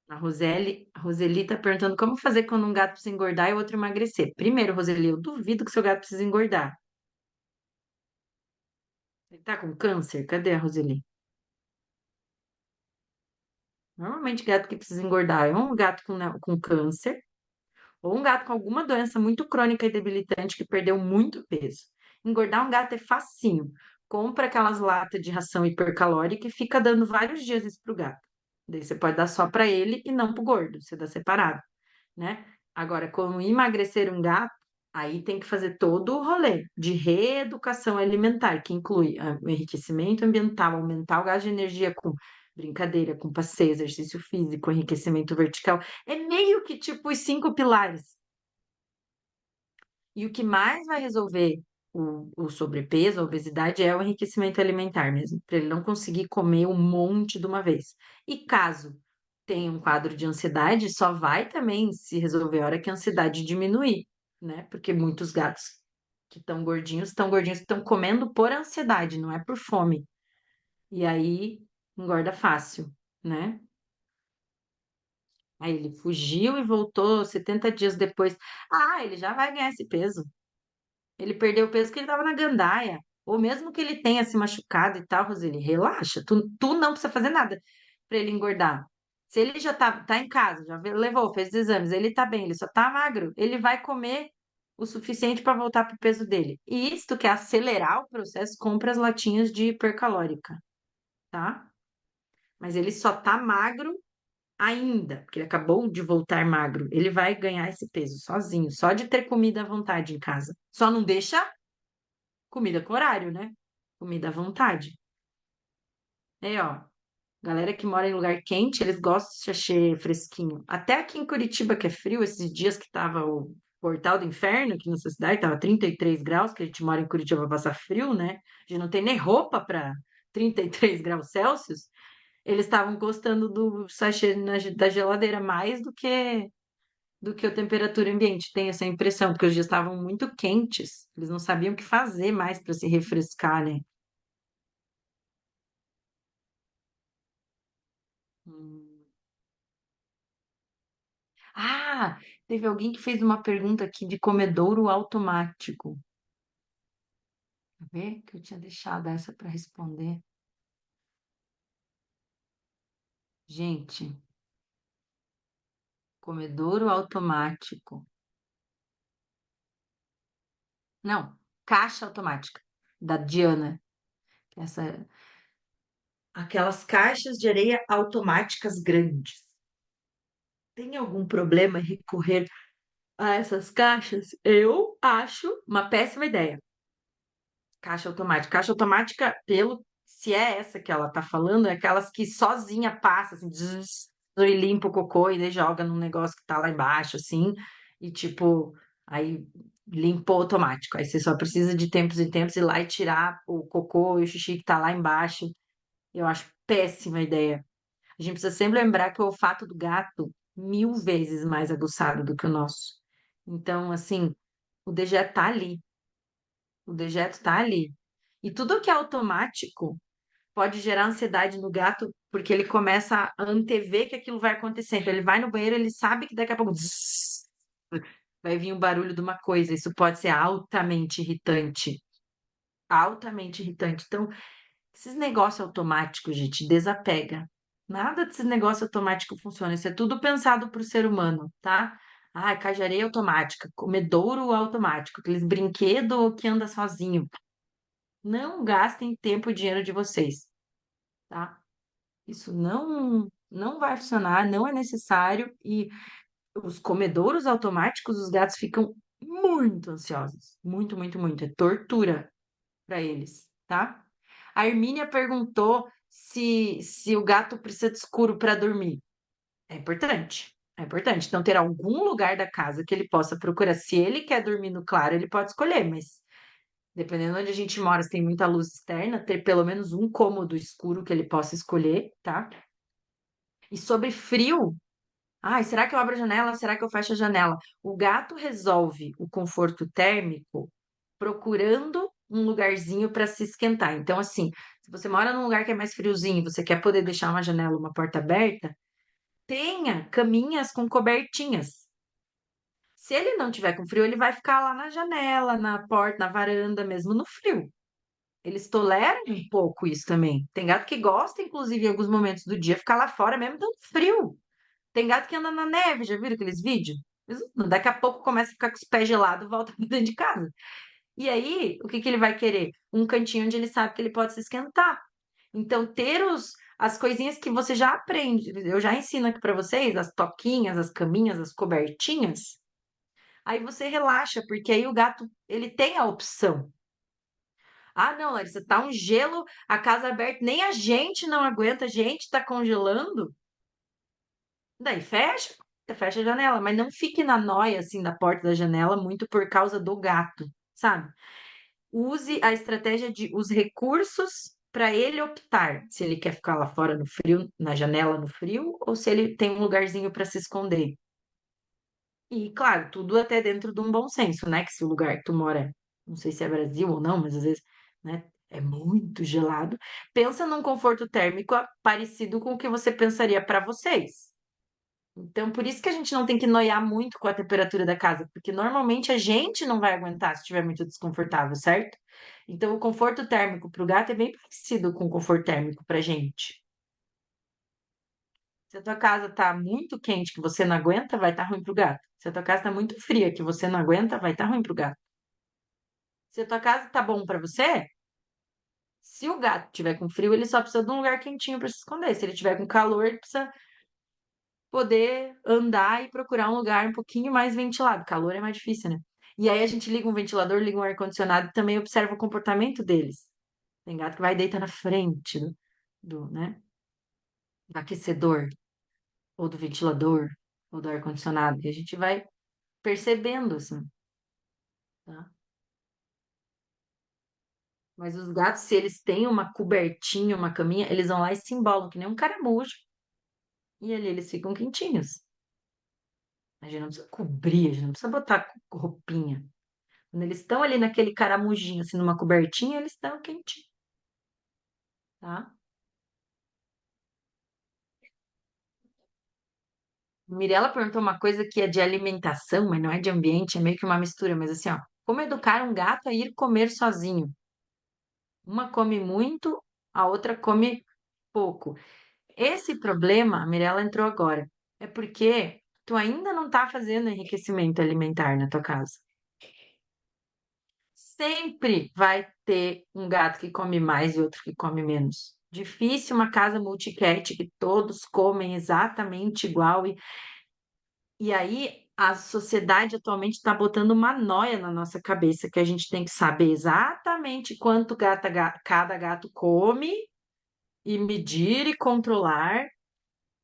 A Roseli tá perguntando como fazer quando um gato precisa engordar e o outro emagrecer. Primeiro, Roseli, eu duvido que seu gato precise engordar. Ele tá com câncer? Cadê a Roseli? Normalmente, gato que precisa engordar é um gato com câncer ou um gato com alguma doença muito crônica e debilitante que perdeu muito peso. Engordar um gato é facinho. Compra aquelas latas de ração hipercalórica e fica dando vários dias isso pro gato. Daí você pode dar só para ele e não pro gordo, você dá separado, né? Agora, como emagrecer um gato, aí tem que fazer todo o rolê de reeducação alimentar, que inclui o enriquecimento ambiental, aumentar o gasto de energia com brincadeira, com passeio, exercício físico, enriquecimento vertical. É meio que tipo os 5 pilares. E o que mais vai resolver o sobrepeso, a obesidade, é o enriquecimento alimentar mesmo, para ele não conseguir comer um monte de uma vez. E caso tenha um quadro de ansiedade, só vai também se resolver a hora que a ansiedade diminuir, né? Porque muitos gatos que estão gordinhos, estão comendo por ansiedade, não é por fome. E aí engorda fácil, né? Aí ele fugiu e voltou 70 dias depois. Ah, ele já vai ganhar esse peso. Ele perdeu o peso que ele estava na gandaia. Ou mesmo que ele tenha se machucado e tal, Roseli, relaxa. Tu não precisa fazer nada para ele engordar. Se ele já tá em casa, já levou, fez os exames, ele tá bem, ele só tá magro, ele vai comer o suficiente para voltar pro peso dele. E isso tu quer acelerar o processo, compra as latinhas de hipercalórica, tá? Mas ele só tá magro ainda, porque ele acabou de voltar magro, ele vai ganhar esse peso sozinho, só de ter comida à vontade em casa. Só não deixa comida com horário, né? Comida à vontade. É, ó, galera que mora em lugar quente, eles gostam de sachê fresquinho. Até aqui em Curitiba, que é frio, esses dias que tava o portal do inferno aqui nessa cidade, tava 33 graus, que a gente mora em Curitiba pra passar frio, né? A gente não tem nem roupa para 33 graus Celsius. Eles estavam gostando do sachê da geladeira mais do que a temperatura ambiente. Tem essa impressão, porque os dias estavam muito quentes. Eles não sabiam o que fazer mais para se refrescar, né? Hum. Ah, teve alguém que fez uma pergunta aqui de comedouro automático. Quer ver que eu tinha deixado essa para responder. Gente, comedouro automático. Não, caixa automática da Diana. Essa, aquelas caixas de areia automáticas grandes. Tem algum problema em recorrer a essas caixas? Eu acho uma péssima ideia. Caixa automática. Caixa automática, pelo se é essa que ela tá falando, é aquelas que sozinha passa, assim, zzz, e limpa o cocô e daí joga num negócio que tá lá embaixo, assim, e tipo, aí limpou automático. Aí você só precisa de tempos em tempos ir lá e tirar o cocô e o xixi que tá lá embaixo. Eu acho péssima ideia. A gente precisa sempre lembrar que o olfato do gato 1000 vezes mais aguçado do que o nosso. Então, assim, o dejeto tá ali. O dejeto tá ali. E tudo que é automático pode gerar ansiedade no gato, porque ele começa a antever que aquilo vai acontecer. Então, ele vai no banheiro, ele sabe que daqui a pouco zzz, vai vir o barulho de uma coisa. Isso pode ser altamente irritante. Altamente irritante. Então, esses negócios automáticos, gente, desapega. Nada desses negócios automáticos funciona. Isso é tudo pensado para o ser humano, tá? Ah, cajareia automática, comedouro automático, aqueles brinquedos que anda sozinho. Não gastem tempo e dinheiro de vocês, tá? Isso não vai funcionar, não é necessário e os comedouros automáticos, os gatos ficam muito ansiosos, muito, muito, muito. É tortura para eles, tá? A Hermínia perguntou se o gato precisa de escuro para dormir. É importante. É importante. Então, ter algum lugar da casa que ele possa procurar. Se ele quer dormir no claro, ele pode escolher, mas dependendo de onde a gente mora, se tem muita luz externa, ter pelo menos um cômodo escuro que ele possa escolher, tá? E sobre frio, ai, será que eu abro a janela? Será que eu fecho a janela? O gato resolve o conforto térmico procurando um lugarzinho para se esquentar. Então, assim, se você mora num lugar que é mais friozinho, você quer poder deixar uma janela, uma porta aberta, tenha caminhas com cobertinhas. Se ele não tiver com frio, ele vai ficar lá na janela, na porta, na varanda, mesmo no frio. Eles toleram um pouco isso também. Tem gato que gosta, inclusive, em alguns momentos do dia, ficar lá fora mesmo dando frio. Tem gato que anda na neve, já viram aqueles vídeos? Daqui a pouco começa a ficar com os pés gelados e volta pra dentro de casa. E aí, o que que ele vai querer? Um cantinho onde ele sabe que ele pode se esquentar. Então, ter as coisinhas que você já aprende, eu já ensino aqui para vocês, as toquinhas, as caminhas, as cobertinhas. Aí você relaxa, porque aí o gato, ele tem a opção. Ah, não, Larissa, tá um gelo, a casa aberta, nem a gente não aguenta, a gente tá congelando. Daí fecha a janela, mas não fique na noia assim da porta da janela muito por causa do gato, sabe? Use a estratégia de os recursos para ele optar se ele quer ficar lá fora no frio, na janela no frio, ou se ele tem um lugarzinho para se esconder. E, claro, tudo até dentro de um bom senso, né? Que se o lugar que tu mora, não sei se é Brasil ou não, mas às vezes, né, é muito gelado. Pensa num conforto térmico parecido com o que você pensaria para vocês. Então, por isso que a gente não tem que noiar muito com a temperatura da casa, porque normalmente a gente não vai aguentar se estiver muito desconfortável, certo? Então, o conforto térmico para o gato é bem parecido com o conforto térmico para a gente. Se a tua casa tá muito quente que você não aguenta, vai estar ruim para o gato. Se a tua casa tá muito fria que você não aguenta, vai estar ruim para o gato. Se a tua casa tá bom para você, se o gato tiver com frio, ele só precisa de um lugar quentinho para se esconder. Se ele tiver com calor, ele precisa. poder andar e procurar um lugar um pouquinho mais ventilado. Calor é mais difícil, né? E aí a gente liga um ventilador, liga um ar-condicionado e também observa o comportamento deles. Tem gato que vai deitar na frente né, do aquecedor, ou do ventilador, ou do ar-condicionado. E a gente vai percebendo, assim, tá? Mas os gatos, se eles têm uma cobertinha, uma caminha, eles vão lá e se embolam, que nem um caramujo. E ali eles ficam quentinhos. A gente não precisa cobrir, a gente não precisa botar roupinha. Quando eles estão ali naquele caramujinho, assim, numa cobertinha, eles estão quentinhos, tá? Mirela perguntou uma coisa que é de alimentação, mas não é de ambiente, é meio que uma mistura, mas assim, ó, como educar um gato a ir comer sozinho? Uma come muito, a outra come pouco. Esse problema, a Mirella entrou agora, é porque tu ainda não tá fazendo enriquecimento alimentar na tua casa. Sempre vai ter um gato que come mais e outro que come menos. Difícil uma casa multicat que todos comem exatamente igual. E aí a sociedade atualmente está botando uma noia na nossa cabeça que a gente tem que saber exatamente quanto cada gato come e medir e controlar.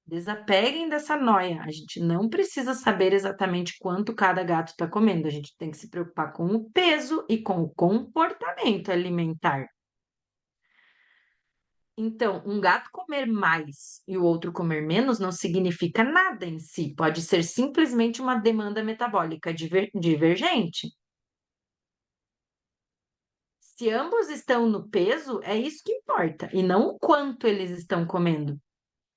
Desapeguem dessa noia. A gente não precisa saber exatamente quanto cada gato está comendo. A gente tem que se preocupar com o peso e com o comportamento alimentar. Então, um gato comer mais e o outro comer menos não significa nada em si. Pode ser simplesmente uma demanda metabólica divergente. Se ambos estão no peso, é isso que importa, e não o quanto eles estão comendo.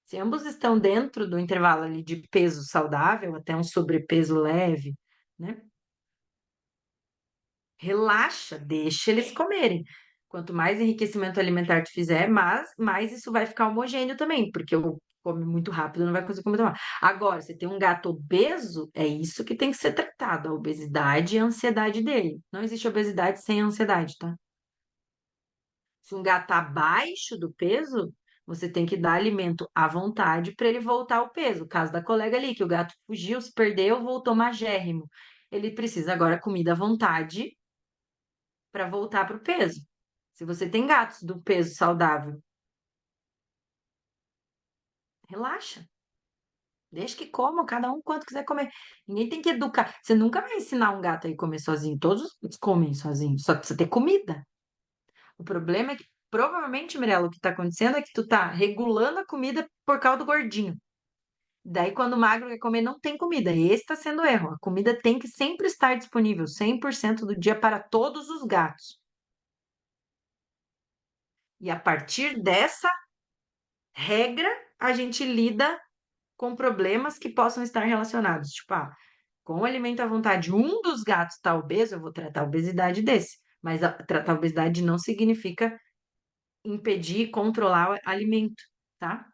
Se ambos estão dentro do intervalo ali de peso saudável, até um sobrepeso leve, né? Relaxa, deixa eles comerem. Quanto mais enriquecimento alimentar tu fizer, mais isso vai ficar homogêneo também, porque o come muito rápido não vai conseguir comer tão rápido. Agora, se tem um gato obeso, é isso que tem que ser tratado, a obesidade e a ansiedade dele. Não existe obesidade sem ansiedade, tá? Se um gato tá abaixo do peso, você tem que dar alimento à vontade para ele voltar ao peso. O caso da colega ali, que o gato fugiu, se perdeu, voltou magérrimo. Ele precisa agora comida à vontade para voltar para o peso. Se você tem gatos do peso saudável, relaxa. Deixa que comam, cada um quanto quiser comer. Ninguém tem que educar. Você nunca vai ensinar um gato a ir comer sozinho. Todos os gatos comem sozinhos. Só precisa ter comida. O problema é que, provavelmente, Mirella, o que está acontecendo é que tu tá regulando a comida por causa do gordinho. Daí, quando o magro quer comer, não tem comida. Esse está sendo o erro. A comida tem que sempre estar disponível, 100% do dia para todos os gatos. E a partir dessa regra, a gente lida com problemas que possam estar relacionados. Tipo, com o alimento à vontade, um dos gatos está obeso, eu vou tratar a obesidade desse. Mas tratar a obesidade não significa impedir, controlar o alimento, tá?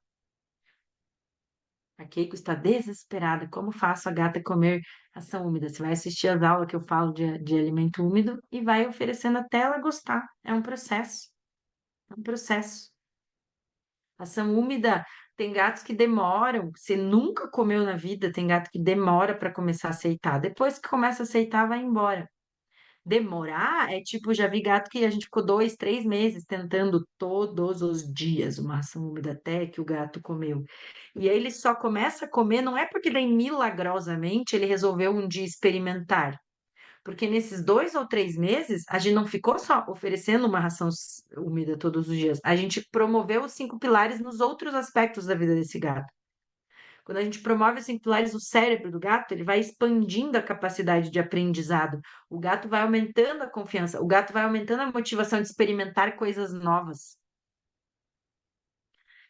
A Keiko está desesperada. Como faço a gata comer ração úmida? Você vai assistir as aulas que eu falo de alimento úmido e vai oferecendo até ela gostar. É um processo. É um processo. Ração úmida, tem gatos que demoram. Você nunca comeu na vida, tem gato que demora para começar a aceitar. Depois que começa a aceitar, vai embora. Demorar é tipo, já vi gato que a gente ficou 2, 3 meses tentando todos os dias uma ração úmida até que o gato comeu. E aí ele só começa a comer, não é porque daí milagrosamente ele resolveu um dia experimentar. Porque nesses 2 ou 3 meses, a gente não ficou só oferecendo uma ração úmida todos os dias. A gente promoveu os 5 pilares nos outros aspectos da vida desse gato. Quando a gente promove os 5 pilares, o cérebro do gato, ele vai expandindo a capacidade de aprendizado. O gato vai aumentando a confiança. O gato vai aumentando a motivação de experimentar coisas novas.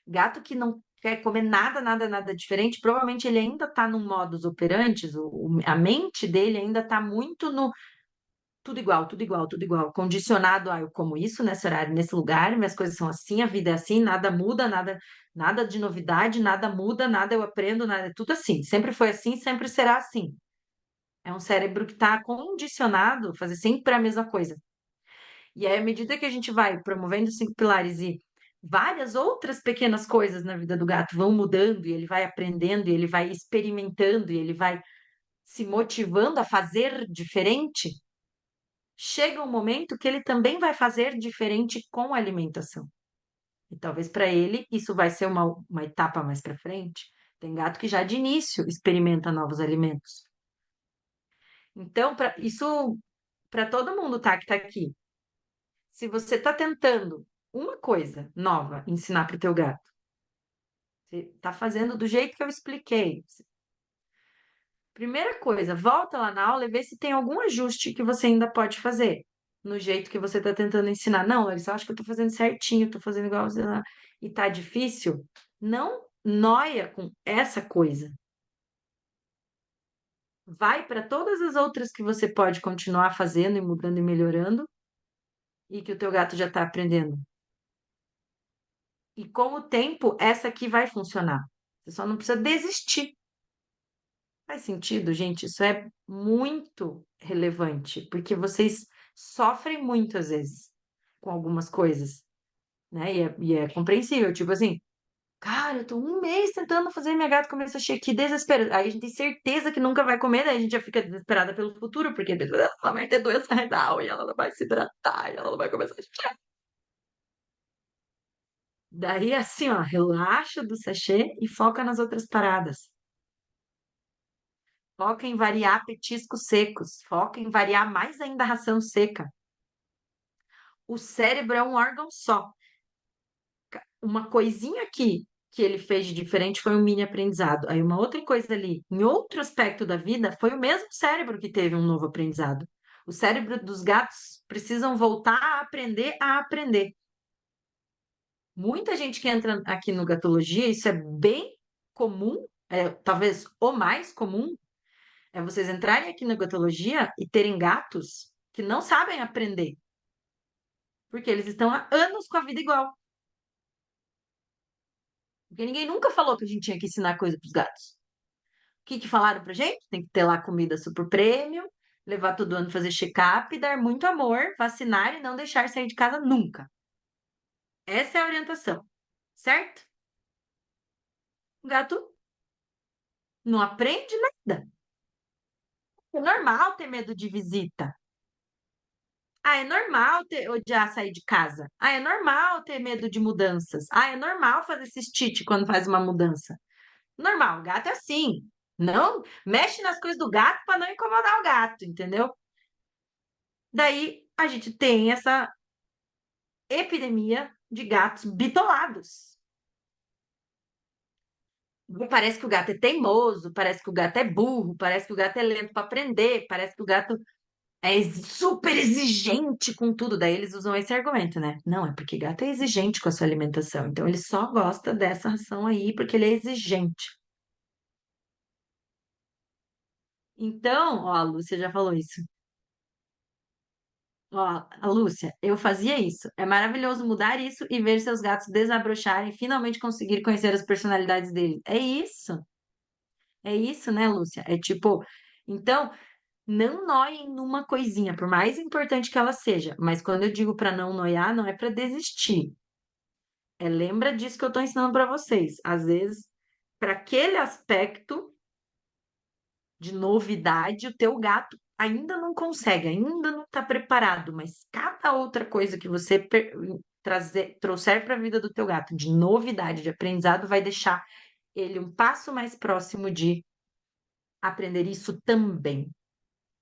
Gato que não quer comer nada, nada, nada diferente, provavelmente ele ainda está no modus operandi, a mente dele ainda está muito no tudo igual, tudo igual, tudo igual, condicionado a eu como isso nesse horário, nesse lugar, minhas coisas são assim, a vida é assim, nada muda, nada de novidade, nada muda, nada eu aprendo, nada, é tudo assim, sempre foi assim, sempre será assim. É um cérebro que está condicionado a fazer sempre a mesma coisa. E aí, à medida que a gente vai promovendo os 5 pilares e várias outras pequenas coisas na vida do gato vão mudando e ele vai aprendendo, e ele vai experimentando, e ele vai se motivando a fazer diferente, chega um momento que ele também vai fazer diferente com a alimentação. E talvez para ele isso vai ser uma etapa mais para frente. Tem gato que já de início experimenta novos alimentos. Então, isso para todo mundo que tá aqui. Se você está tentando uma coisa nova ensinar para o teu gato, você está fazendo do jeito que eu expliquei. Primeira coisa, volta lá na aula e vê se tem algum ajuste que você ainda pode fazer no jeito que você está tentando ensinar. Não, Larissa, eu acho que eu estou fazendo certinho, estou fazendo igual você lá, e tá difícil. Não noia com essa coisa. Vai para todas as outras que você pode continuar fazendo e mudando e melhorando e que o teu gato já está aprendendo. E com o tempo, essa aqui vai funcionar. Você só não precisa desistir. Faz sentido, gente? Isso é muito relevante, porque vocês sofrem muito às vezes com algumas coisas, né? E é compreensível, tipo assim, cara, eu tô um mês tentando fazer minha gata comer sushi aqui, desesperada. Aí a gente tem certeza que nunca vai comer, daí a gente já fica desesperada pelo futuro, porque ela vai ter doença renal e ela não vai se hidratar e ela não vai comer sushi. Daí, assim, ó, relaxa do sachê e foca nas outras paradas. Foca em variar petiscos secos. Foca em variar mais ainda a ração seca. O cérebro é um órgão só. Uma coisinha aqui que ele fez de diferente foi um mini aprendizado. Aí uma outra coisa ali, em outro aspecto da vida, foi o mesmo cérebro que teve um novo aprendizado. O cérebro dos gatos precisam voltar a aprender a aprender. Muita gente que entra aqui no Gatologia, isso é bem comum, talvez o mais comum, é vocês entrarem aqui na Gatologia e terem gatos que não sabem aprender, porque eles estão há anos com a vida igual. Porque ninguém nunca falou que a gente tinha que ensinar coisa para os gatos. O que que falaram pra gente? Tem que ter lá comida super premium, levar todo ano fazer check-up, dar muito amor, vacinar e não deixar sair de casa nunca. Essa é a orientação, certo? O gato não aprende nada. É normal ter medo de visita. Ah, é normal odiar sair de casa. Ah, é normal ter medo de mudanças. Ah, é normal fazer cistite quando faz uma mudança. Normal, gato é assim. Não mexe nas coisas do gato para não incomodar o gato, entendeu? Daí a gente tem essa epidemia de gatos bitolados. Parece que o gato é teimoso, parece que o gato é burro, parece que o gato é lento para aprender, parece que o gato é super exigente com tudo. Daí eles usam esse argumento, né? Não, é porque gato é exigente com a sua alimentação. Então ele só gosta dessa ração aí porque ele é exigente. Então, ó, a Lúcia já falou isso. Ó, a Lúcia, eu fazia isso. É maravilhoso mudar isso e ver seus gatos desabrocharem e finalmente conseguir conhecer as personalidades deles. É isso, né, Lúcia? É tipo, então, não noiem numa coisinha, por mais importante que ela seja. Mas quando eu digo para não noiar, não é para desistir. Lembra disso que eu estou ensinando para vocês. Às vezes, para aquele aspecto de novidade, o teu gato ainda não consegue, ainda não está preparado, mas cada outra coisa que você trouxer para a vida do teu gato de novidade, de aprendizado, vai deixar ele um passo mais próximo de aprender isso também.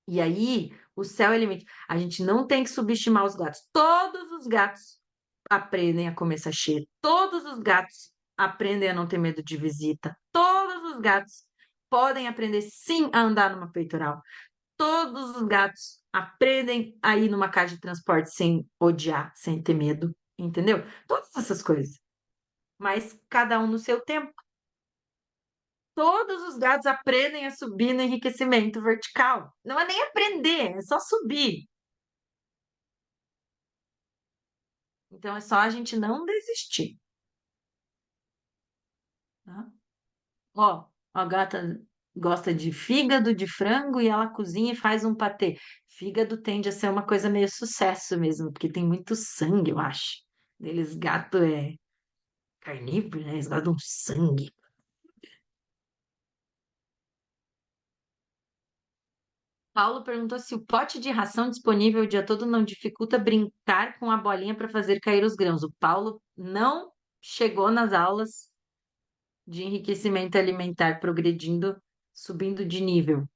E aí, o céu é o limite. A gente não tem que subestimar os gatos. Todos os gatos aprendem a comer sachê. Todos os gatos aprendem a não ter medo de visita. Todos os gatos podem aprender sim a andar numa peitoral. Todos os gatos aprendem a ir numa caixa de transporte sem odiar, sem ter medo, entendeu? Todas essas coisas. Mas cada um no seu tempo. Todos os gatos aprendem a subir no enriquecimento vertical. Não é nem aprender, é só subir. Então é só a gente não desistir. Tá? Ó, a gata gosta de fígado de frango e ela cozinha e faz um patê. Fígado tende a ser uma coisa meio sucesso mesmo, porque tem muito sangue, eu acho. Eles, gato é. Carnívoro, né? Eles gostam de um sangue. Paulo perguntou se o pote de ração disponível o dia todo não dificulta brincar com a bolinha para fazer cair os grãos. O Paulo não chegou nas aulas de enriquecimento alimentar, progredindo, subindo de nível.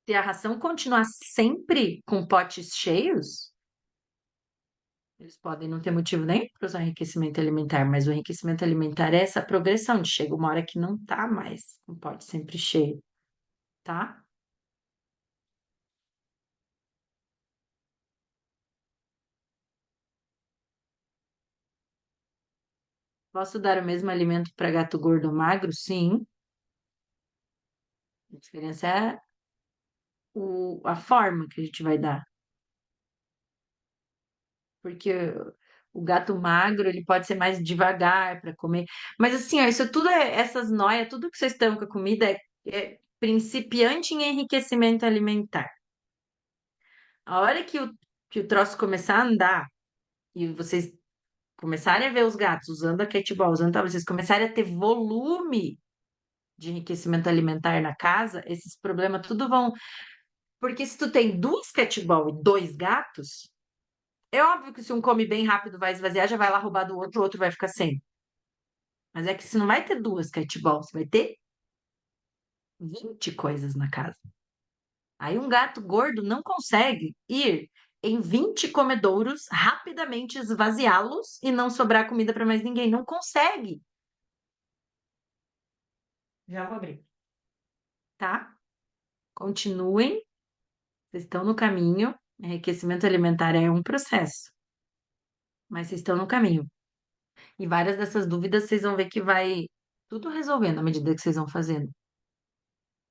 Se a ração continuar sempre com potes cheios, eles podem não ter motivo nem para usar enriquecimento alimentar, mas o enriquecimento alimentar é essa progressão de chega uma hora que não tá mais com o pote sempre cheio, tá? Posso dar o mesmo alimento para gato gordo ou magro? Sim. A diferença é a forma que a gente vai dar. Porque o gato magro, ele pode ser mais devagar para comer. Mas assim, ó, isso tudo essas noias, tudo que vocês estão com a comida é principiante em enriquecimento alimentar. A hora que o troço começar a andar e vocês começarem a ver os gatos usando a catball, usando tal, vocês começarem a ter volume de enriquecimento alimentar na casa, esses problemas tudo vão. Porque se tu tem duas catball e dois gatos, é óbvio que se um come bem rápido vai esvaziar, já vai lá roubar do outro, o outro vai ficar sem. Mas é que você não vai ter duas catball, você vai ter 20 coisas na casa. Aí um gato gordo não consegue ir em 20 comedouros, rapidamente esvaziá-los e não sobrar comida para mais ninguém. Não consegue. Já vou abrir, tá? Continuem, vocês estão no caminho. Enriquecimento alimentar é um processo, mas vocês estão no caminho. E várias dessas dúvidas vocês vão ver que vai tudo resolvendo à medida que vocês vão fazendo.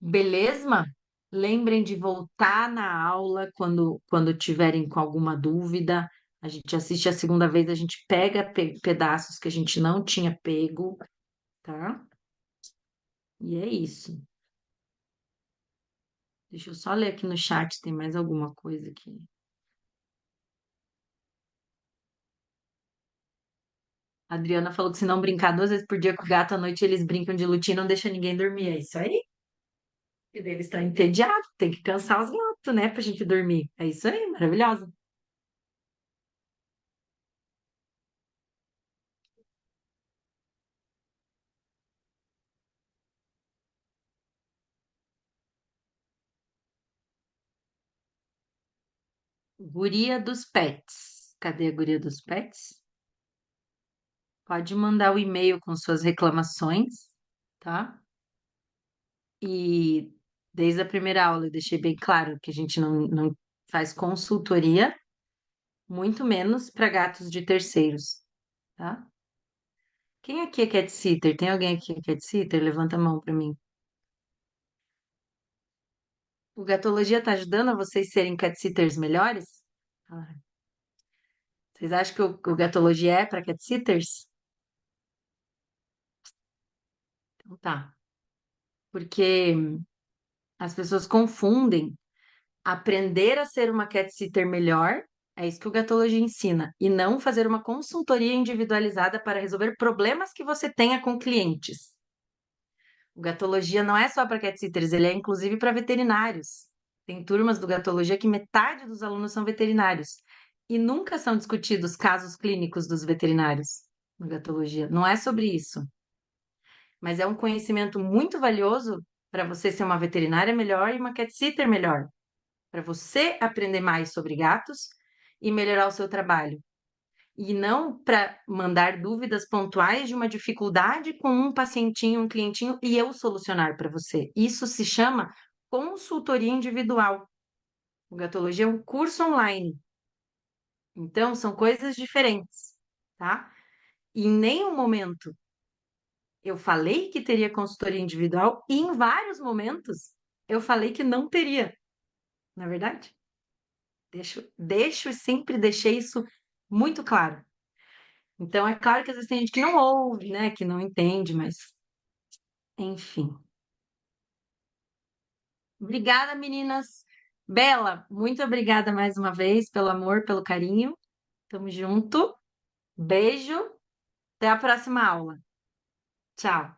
Beleza? Lembrem de voltar na aula quando tiverem com alguma dúvida. A gente assiste a segunda vez, a gente pega pedaços que a gente não tinha pego, tá? E é isso. Deixa eu só ler aqui no chat, se tem mais alguma coisa aqui. A Adriana falou que se não brincar 2 vezes por dia com o gato à noite, eles brincam de lutinha e não deixa ninguém dormir. É isso aí. E daí eles estão entediados, tem que cansar os gatos, né, pra gente dormir. É isso aí, maravilhosa. Guria dos Pets. Cadê a guria dos pets? Pode mandar o e-mail com suas reclamações, tá? E desde a primeira aula eu deixei bem claro que a gente não faz consultoria, muito menos para gatos de terceiros, tá? Quem aqui é cat sitter? Tem alguém aqui que é cat sitter? Levanta a mão para mim. O Gatologia tá ajudando a vocês serem cat sitters melhores? Ah, vocês acham que o Gatologia é para cat sitters? Então tá. Porque as pessoas confundem aprender a ser uma cat sitter melhor, é isso que o Gatologia ensina, e não fazer uma consultoria individualizada para resolver problemas que você tenha com clientes. O Gatologia não é só para cat sitters, ele é inclusive para veterinários. Tem turmas do Gatologia que metade dos alunos são veterinários. E nunca são discutidos casos clínicos dos veterinários no Gatologia. Não é sobre isso. Mas é um conhecimento muito valioso para você ser uma veterinária melhor e uma cat sitter melhor, para você aprender mais sobre gatos e melhorar o seu trabalho. E não para mandar dúvidas pontuais de uma dificuldade com um pacientinho, um clientinho e eu solucionar para você. Isso se chama consultoria individual. O Gatologia é um curso online. Então, são coisas diferentes, tá? E em nenhum momento eu falei que teria consultoria individual e em vários momentos eu falei que não teria, na é verdade? Deixo e sempre deixei isso muito claro. Então, é claro que às vezes tem gente que não ouve, né? Que não entende, mas enfim. Obrigada, meninas. Bela, muito obrigada mais uma vez pelo amor, pelo carinho. Tamo junto. Beijo. Até a próxima aula. Tchau.